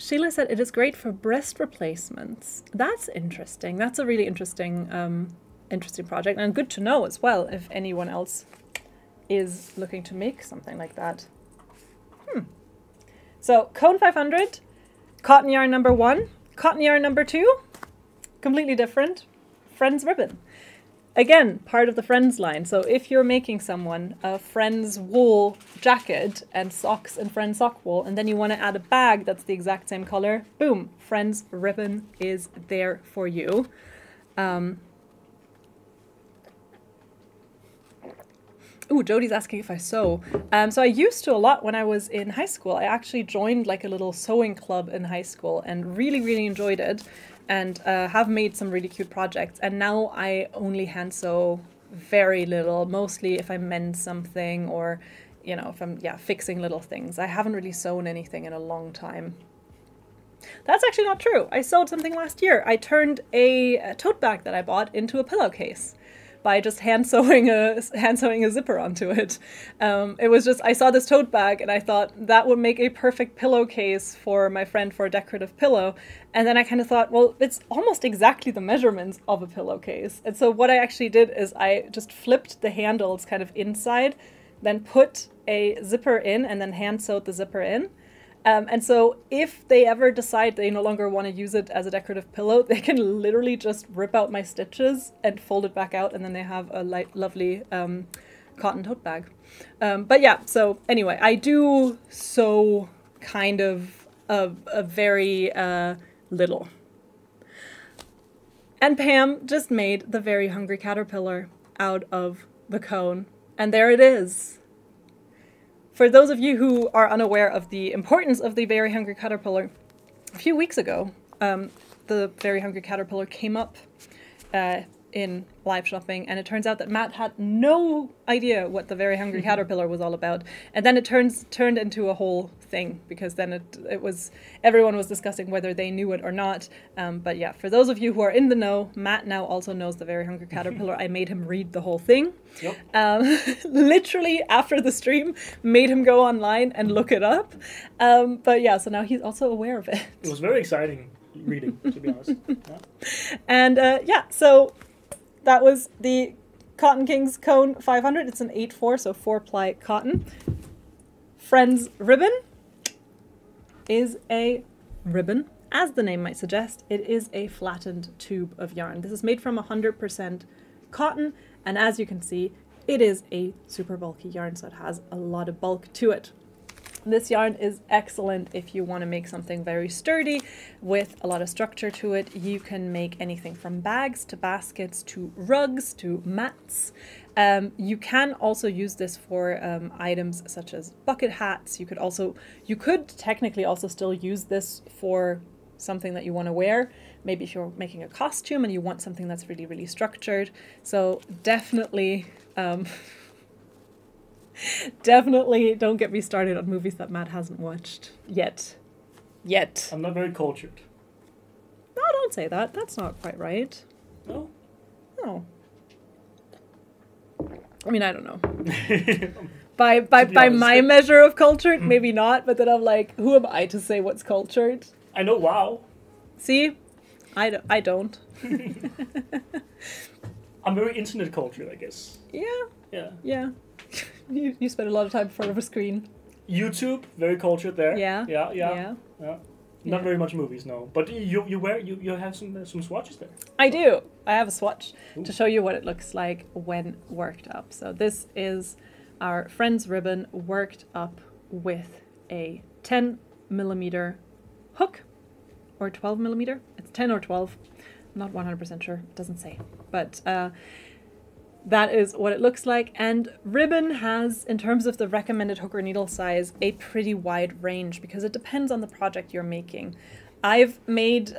Sheila said it is great for breast replacements. That's interesting. That's a really interesting interesting project, and good to know as well if anyone else is looking to make something like that. So cone 500, cotton yarn number 1, cotton yarn number 2, completely different, Friends ribbon. Again, part of the Friends line. So if you're making someone a Friends wool jacket and socks and Friends sock wool, and then you want to add a bag that's the exact same color, boom, Friends ribbon is there for you. Ooh, Jodie's asking if I sew. So I used to a lot when I was in high school. I actually joined like a little sewing club in high school and really, really enjoyed it. And have made some really cute projects. And now I only hand sew very little, mostly if I mend something or, you know, if I'm, fixing little things. I haven't really sewn anything in a long time. That's actually not true. I sewed something last year. I turned a tote bag that I bought into a pillowcase by just hand sewing a zipper onto it. It was just, I saw this tote bag and I thought that would make a perfect pillowcase for my friend for a decorative pillow. And then I kind of thought, well, it's almost exactly the measurements of a pillowcase. And so what I actually did is I just flipped the handles kind of inside, then put a zipper in and then hand sewed the zipper in. And so if they ever decide they no longer want to use it as a decorative pillow, they can literally just rip out my stitches and fold it back out, and then they have a lovely cotton tote bag. But yeah, so anyway, I do sew kind of a very little. And Pam just made the Very Hungry Caterpillar out of the cone. And there it is. For those of you who are unaware of the importance of the Very Hungry Caterpillar, a few weeks ago, the Very Hungry Caterpillar came up in live shopping, and it turns out that Matt had no idea what the Very Hungry Caterpillar was all about. And then it turned into a whole thing, because then everyone was discussing whether they knew it or not. But yeah, for those of you who are in the know, Matt now also knows the Very Hungry Caterpillar. I made him read the whole thing. Yep. Literally after the stream, made him go online and look it up. But yeah, so now he's also aware of it. It was very exciting reading, to be honest. Yeah. And yeah, so that was the Cotton Kings Cone 500. It's an 8/4, so 4-ply cotton. Friends ribbon is a ribbon. As the name might suggest, it is a flattened tube of yarn. This is made from 100% cotton, and as you can see, it is a super bulky yarn, so it has a lot of bulk to it. This yarn is excellent if you want to make something very sturdy with a lot of structure to it. You can make anything from bags to baskets to rugs to mats. You can also use this for items such as bucket hats. You could technically also still use this for something that you want to wear. Maybe if you're making a costume and you want something that's really, really structured. So definitely... definitely don't get me started on movies that Matt hasn't watched yet. I'm not very cultured. No, don't say that. That's not quite right. No? No. I mean, I don't know. by my measure of cultured, maybe not, but then I'm like, who am I to say what's cultured? I know WoW. See? I don't. I'm very internet cultured, I guess. Yeah. You spend a lot of time in front of a screen. YouTube, very cultured there. Yeah. Not very much movies, no. But you have some swatches there. I do. I have a swatch to show you what it looks like when worked up. So this is our friend's ribbon worked up with a 10mm hook, or 12mm. It's 10 or 12. I'm not 100% sure. It doesn't say. But that is what it looks like. And ribbon has, in terms of the recommended hook or needle size, a pretty wide range because it depends on the project you're making. I've made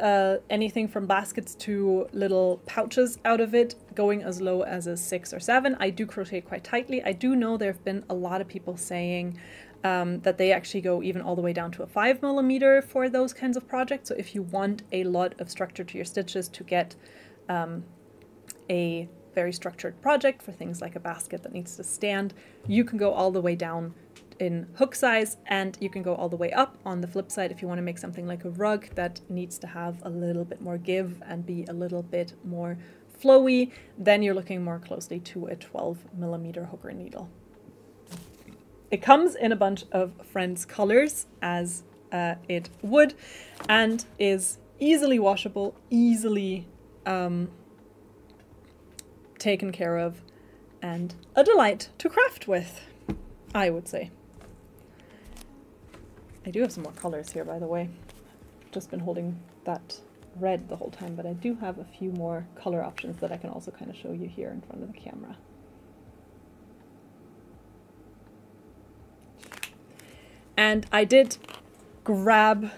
anything from baskets to little pouches out of it, going as low as a 6 or 7. I do crochet quite tightly. I do know there have been a lot of people saying that they actually go even all the way down to a 5mm for those kinds of projects. So if you want a lot of structure to your stitches to get a very structured project for things like a basket that needs to stand, you can go all the way down in hook size, and you can go all the way up on the flip side if you want to make something like a rug that needs to have a little bit more give and be a little bit more flowy. Then you're looking more closely to a 12mm hook or needle. It comes in a bunch of friends' colors, as it would, and is easily washable, easily taken care of, and a delight to craft with, I would say. I do have some more colors here, by the way. I've just been holding that red the whole time, but I do have a few more color options that I can also kind of show you here in front of the camera. And I did grab,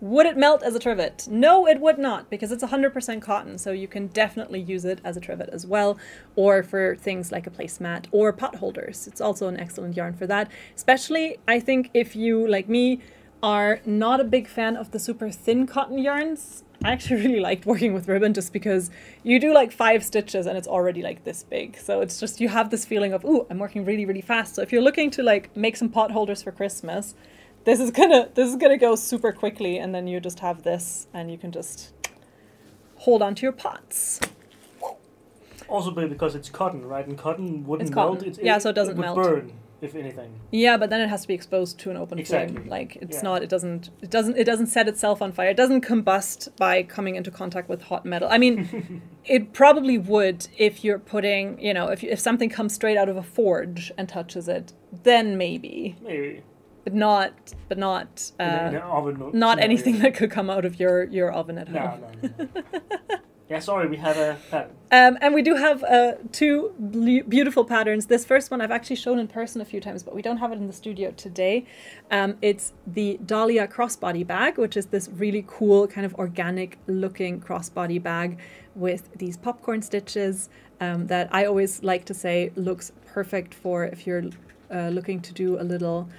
would it melt as a trivet? No, it would not, because it's 100% cotton, so you can definitely use it as a trivet as well, or for things like a placemat or pot holders. It's also an excellent yarn for that, especially I think if you, like me, are not a big fan of the super thin cotton yarns. I actually really liked working with ribbon just because you do like 5 stitches and it's already like this big. So it's just, you have this feeling of, ooh, I'm working really, really fast. So if you're looking to like make some pot holders for Christmas, this is gonna go super quickly, and then you just have this and you can just hold on to your pots. Also because it's cotton, right? And cotton wouldn't melt. Yeah, so it doesn't would melt. Burn, if anything. Yeah, but then it has to be exposed to an open flame. Like it's not. It doesn't set itself on fire. It doesn't combust by coming into contact with hot metal. I mean, it probably would if you're putting, you know, if something comes straight out of a forge and touches it, then maybe. Maybe. But not anything that could come out of your oven at home. No. Yeah, sorry, we have a pattern. And we do have 2 beautiful patterns. This first one I've actually shown in person a few times, but we don't have it in the studio today. It's the Dahlia crossbody bag, which is this really cool kind of organic looking crossbody bag with these popcorn stitches that I always like to say looks perfect for if you're looking to do a little...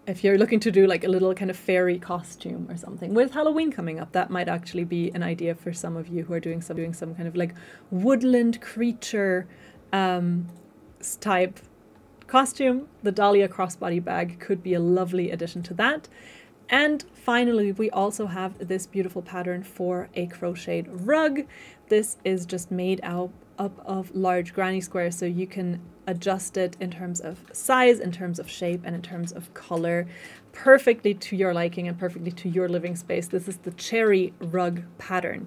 if you're looking to do like a little kind of fairy costume or something. With Halloween coming up, that might actually be an idea for some of you who are doing some kind of like woodland creature type costume. The Dahlia crossbody bag could be a lovely addition to that. And finally, we also have this beautiful pattern for a crocheted rug. This is just made up of large granny squares, so you can adjust it in terms of size, in terms of shape, and in terms of color perfectly to your liking and perfectly to your living space. This is the cherry rug pattern.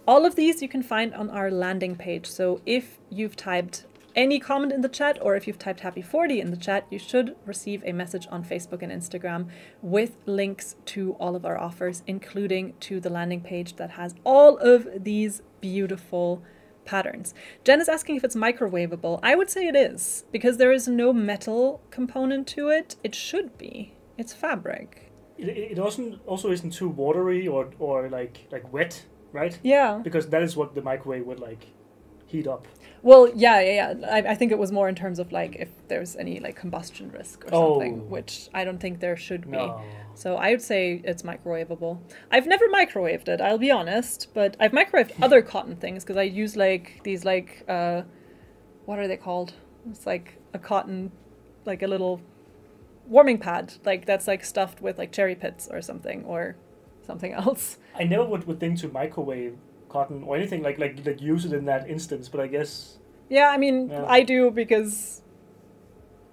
All of these you can find on our landing page. So if you've typed any comment in the chat, or if you've typed Happy 40 in the chat, you should receive a message on Facebook and Instagram with links to all of our offers, including to the landing page that has all of these beautiful patterns. Jen is asking if it's microwavable. I would say it is, because there is no metal component to it. It should be. It's fabric. It also isn't too watery or like wet, right? Yeah. Because that is what the microwave would like heat up. Well, yeah. I think it was more in terms of like if there's any like combustion risk or something, which I don't think there should be. No. So I would say it's microwavable. I've never microwaved it, I'll be honest, but I've microwaved other cotton things because I use like these like, what are they called? It's like a cotton, like a little warming pad, like that's like stuffed with like cherry pits or something else. I never would think to microwave cotton or anything like use it in that instance, but I guess... Yeah, I mean, yeah. I do because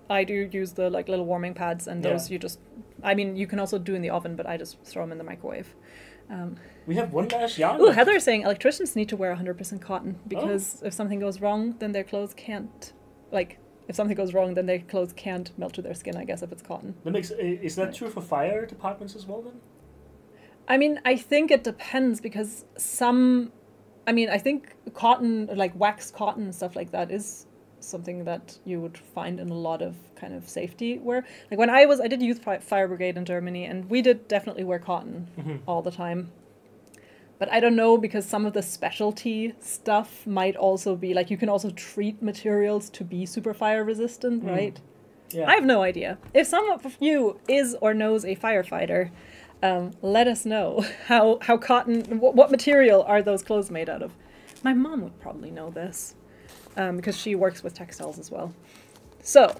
I do use the like little warming pads, and those you just, I mean, you can also do in the oven, but I just throw them in the microwave. We have one last yarn. Oh, Heather is saying electricians need to wear 100% cotton because if something goes wrong, then their clothes can't, like, if something goes wrong, then their clothes can't melt to their skin, I guess, if it's cotton. That makes, is that true for fire departments as well, then? I mean, I think it depends because I think cotton, like wax cotton and stuff like that is something that you would find in a lot of kind of safety wear. Like when I did youth fire brigade in Germany, and we did definitely wear cotton all the time. But I don't know, because some of the specialty stuff might also be, like, you can also treat materials to be super fire resistant, right? Yeah. I have no idea. If some of you is or knows a firefighter, let us know how cotton, what material are those clothes made out of? My mom would probably know this, because she works with textiles as well. So,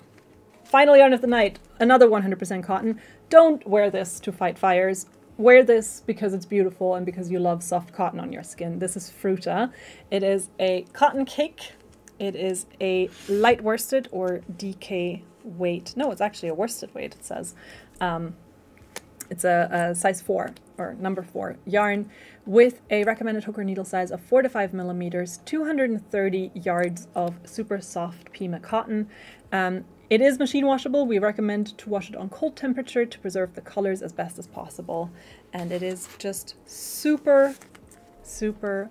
final yarn of the night, another 100% cotton. Don't wear this to fight fires. Wear this because it's beautiful and because you love soft cotton on your skin. This is Fruta. It is a cotton cake. It is a light worsted or DK weight. No, it's actually a worsted weight, it says. It's a size 4 or number 4 yarn with a recommended hook or needle size of 4 to 5 millimeters, 230 yards of super soft Pima cotton. It is machine washable. We recommend to wash it on cold temperature to preserve the colors as best as possible. And it is just super, super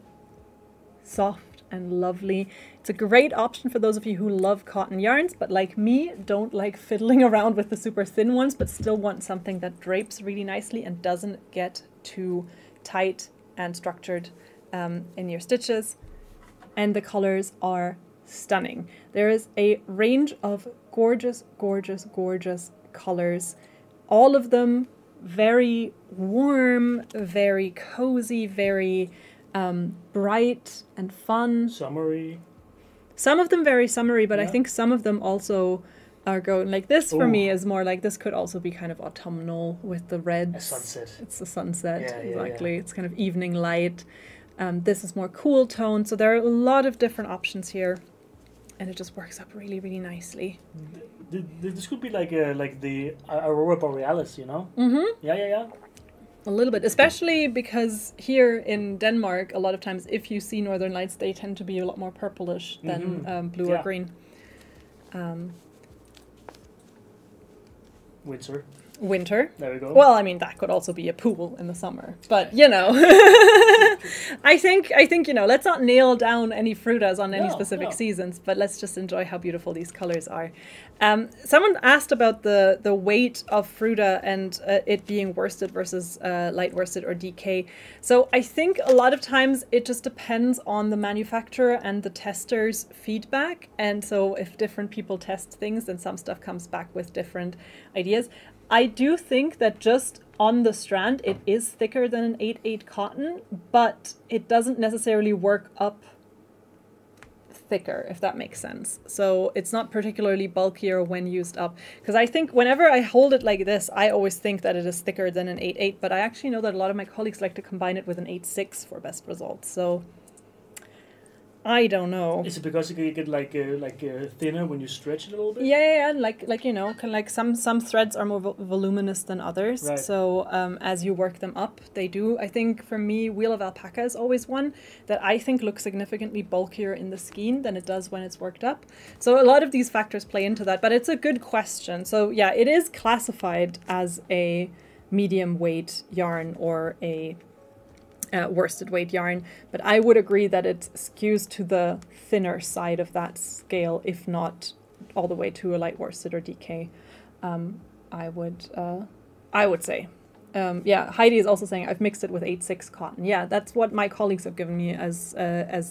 soft and lovely. It's a great option for those of you who love cotton yarns, but like me, don't like fiddling around with the super thin ones, but still want something that drapes really nicely and doesn't get too tight and structured in your stitches. And the colors are stunning. There is a range of gorgeous, gorgeous, gorgeous colors. All of them very warm, very cozy, very bright and fun. Summery. Some of them very summery, but I think some of them also are going, like this for me is more like, this could also be kind of autumnal with the reds. A sunset. It's the sunset, exactly. It's kind of evening light. This is more cool tone. So there are a lot of different options here. And it just works up really, really nicely. This could be like the Aurora Borealis, you know? Yeah. A little bit, especially because here in Denmark, a lot of times if you see northern lights, they tend to be a lot more purplish than blue or green. Winter. There we go. Well, I mean, that could also be a pool in the summer, but you know, I think, you know, let's not nail down any frutas on any specific seasons, but let's just enjoy how beautiful these colors are. Someone asked about the weight of fruta and it being worsted versus light worsted or DK. So I think a lot of times it just depends on the manufacturer and the tester's feedback. And so if different people test things, then some stuff comes back with different ideas. I do think that just on the strand, it is thicker than an 8/8 cotton, but it doesn't necessarily work up thicker, if that makes sense. So it's not particularly bulkier when used up. Because I think whenever I hold it like this, I always think that it is thicker than an 8/8, but I actually know that a lot of my colleagues like to combine it with an 8/6 for best results. So I don't know. Is it because you get like thinner when you stretch it a little bit? Yeah. Like you know, kind of like some threads are more voluminous than others. Right. So as you work them up, they do. I think for me, Wheel of Alpaca is always one that I think looks significantly bulkier in the skein than it does when it's worked up. So a lot of these factors play into that, but it's a good question. So yeah, it is classified as a medium weight yarn or a worsted weight yarn, but I would agree that it skews to the thinner side of that scale, if not all the way to a light worsted or DK. I would say. Yeah, Heidi is also saying I've mixed it with 8/6 cotton. Yeah, that's what my colleagues have given me as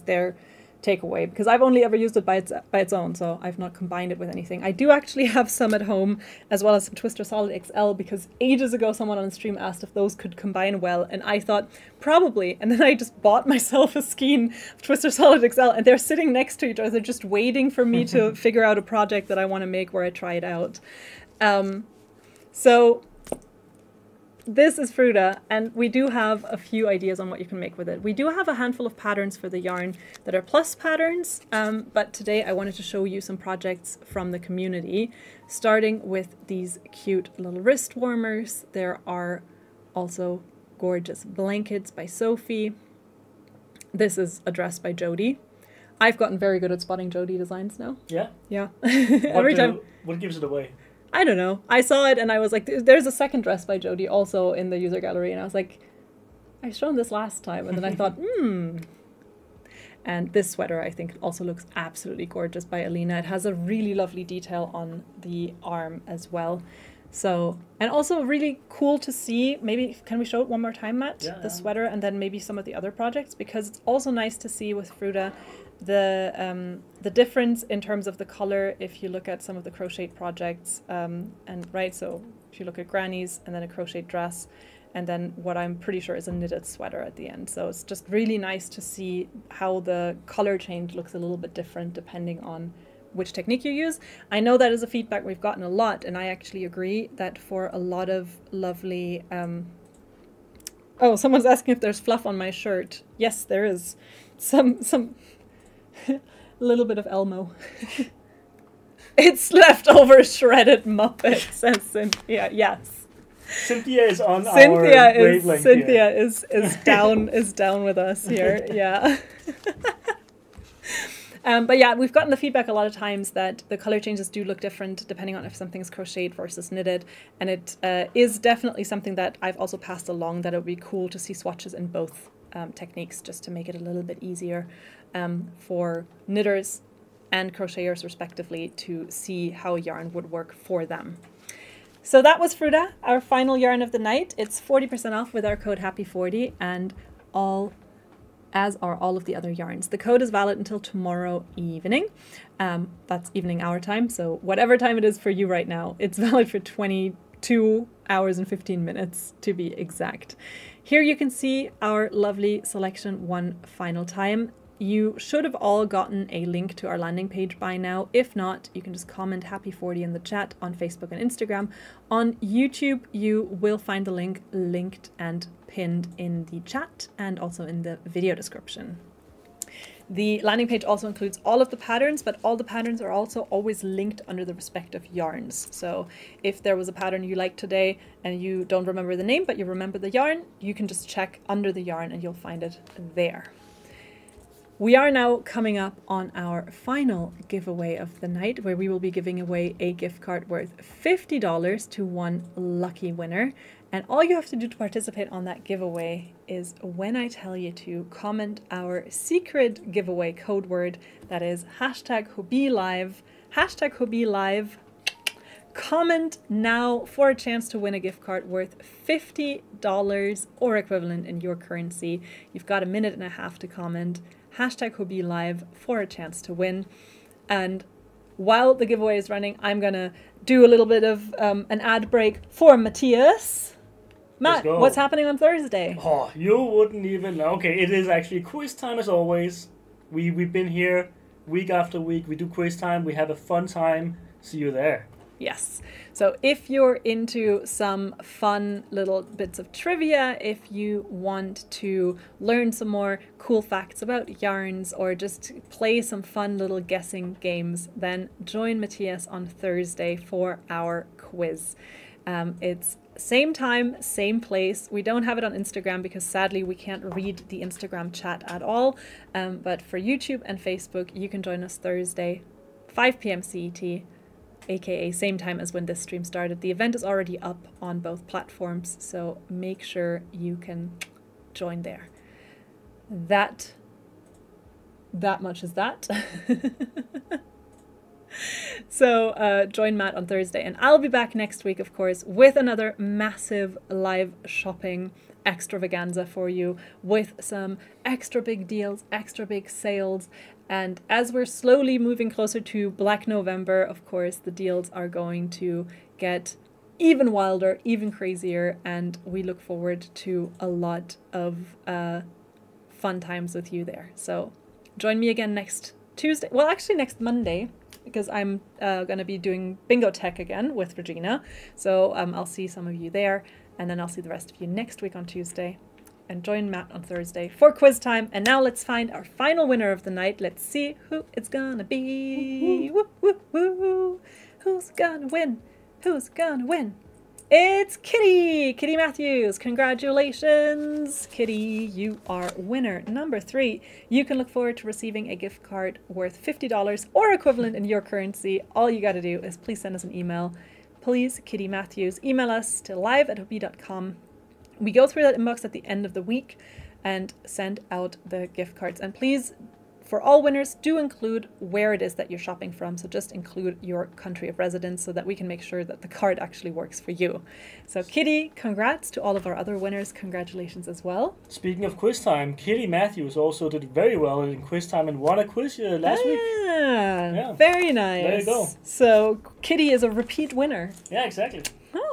their takeaway, because I've only ever used it by its own, so I've not combined it with anything. I do actually have some at home, as well as some Twister Solid XL, because ages ago someone on the stream asked if those could combine well, and I thought probably, and then I just bought myself a skein of Twister Solid XL, and they're sitting next to each other, just waiting for me to figure out a project that I want to make where I try it out. So this is Fruta, and we do have a few ideas on what you can make with it. We do have a handful of patterns for the yarn that are plus patterns, but today I wanted to show you some projects from the community, starting with these cute little wrist warmers. There are also gorgeous blankets by Sophie. This is a dress by Jody. I've gotten very good at spotting Jody designs now. Yeah? Yeah. Every time. What gives it away? I don't know. I saw it and I was like, there's a second dress by Jody also in the user gallery. And I was like, I've shown this last time. And then I thought, And this sweater, I think, also looks absolutely gorgeous by Alina. It has a really lovely detail on the arm as well. So, and also really cool to see, maybe, can we show it one more time, Matt? Yeah, the sweater and then maybe some of the other projects, because it's also nice to see with Fruta the difference in terms of the color if you look at some of the crochet projects, and right, so if you look at Granny's and then a crochet dress and then what I'm pretty sure is a knitted sweater at the end. So it's just really nice to see how the color change looks a little bit different depending on which technique you use. I know that is a feedback we've gotten a lot, and I actually agree that for a lot of lovely oh, someone's asking if there's fluff on my shirt. Yes, there is some a little bit of Elmo. It's leftover shredded Muppet, says Cynthia. Yes. Cynthia is on our wavelength. Cynthia is down with us here. Yeah. But yeah, we've gotten the feedback a lot of times that the color changes do look different depending on if something's crocheted versus knitted. And it is definitely something that I've also passed along, that it would be cool to see swatches in both techniques just to make it a little bit easier for knitters and crocheters respectively to see how yarn would work for them. So that was Fruta, our final yarn of the night. It's 40% off with our code HAPPY40 and as are all of the other yarns. The code is valid until tomorrow evening. That's evening our time, so whatever time it is for you right now, it's valid for 22 hours and 15 minutes to be exact. Here you can see our lovely selection one final time. You should have all gotten a link to our landing page by now. If not, you can just comment HAPPY40 in the chat on Facebook and Instagram. On YouTube, you will find the link linked and pinned in the chat and also in the video description. The landing page also includes all of the patterns, but all the patterns are also always linked under the respective yarns. So if there was a pattern you liked today and you don't remember the name, but you remember the yarn, you can just check under the yarn and you'll find it there. We are now coming up on our final giveaway of the night, where we will be giving away a gift card worth $50 to one lucky winner. And all you have to do to participate on that giveaway is when I tell you to comment our secret giveaway code word, that is #HobbiiLive, #HobbiiLive. Comment now for a chance to win a gift card worth $50 or equivalent in your currency. You've got a minute and a half to comment. #HobbiiLive for a chance to win. And while the giveaway is running, I'm gonna do a little bit of an ad break for Matthias. Matt, what's happening on Thursday? Oh, you wouldn't even know. Okay, it is actually quiz time as always. We've been here week after week. We do quiz time. We have a fun time. See you there. Yes. So if you're into some fun little bits of trivia, if you want to learn some more cool facts about yarns or just play some fun little guessing games, then join Matthias on Thursday for our quiz. It's same time, same place. We don't have it on Instagram because sadly we can't read the Instagram chat at all. But for YouTube and Facebook, you can join us Thursday, 5 p.m. CET. aka same time as when this stream started. The event is already up on both platforms, so make sure you can join there. That much is that. So join Matt on Thursday, and I'll be back next week, of course, with another massive live shopping extravaganza for you, with some extra big deals, extra big sales. And as we're slowly moving closer to Black November, of course, the deals are going to get even wilder, even crazier, and we look forward to a lot of fun times with you there. So join me again next Tuesday. Well, actually next Monday. because I'm going to be doing Bingo Tech again with Regina. So I'll see some of you there, and then I'll see the rest of you next week on Tuesday. And join Matt on Thursday for quiz time. And now let's find our final winner of the night. Let's see who it's gonna be. Woo, woo, woo. Who's gonna win? Who's gonna win? It's Kitty! Kitty Matthews. Congratulations. Kitty, you are winner number 3. You can look forward to receiving a gift card worth $50 or equivalent in your currency. All you gotta do is please send us an email. Please, Kitty Matthews. Email us to live@hobbii.com. We go through that inbox at the end of the week and send out the gift cards. And please, for all winners, do include where it is that you're shopping from. So just include your country of residence so that we can make sure that the card actually works for you. So Kitty, congrats to all of our other winners. Congratulations as well. Speaking of quiz time, Kitty Matthews also did very well in quiz time and won a quiz last week. Yeah, very nice. There you go. So Kitty is a repeat winner. Yeah, exactly.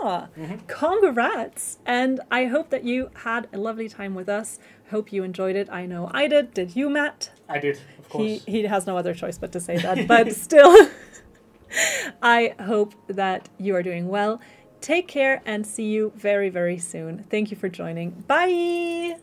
Ah, congrats. And I hope that you had a lovely time with us. Hope you enjoyed it. I know I did. Did you, Matt? I did, of course. He has no other choice but to say that. But still, I hope that you are doing well. Take care and see you very, very soon. Thank you for joining. Bye.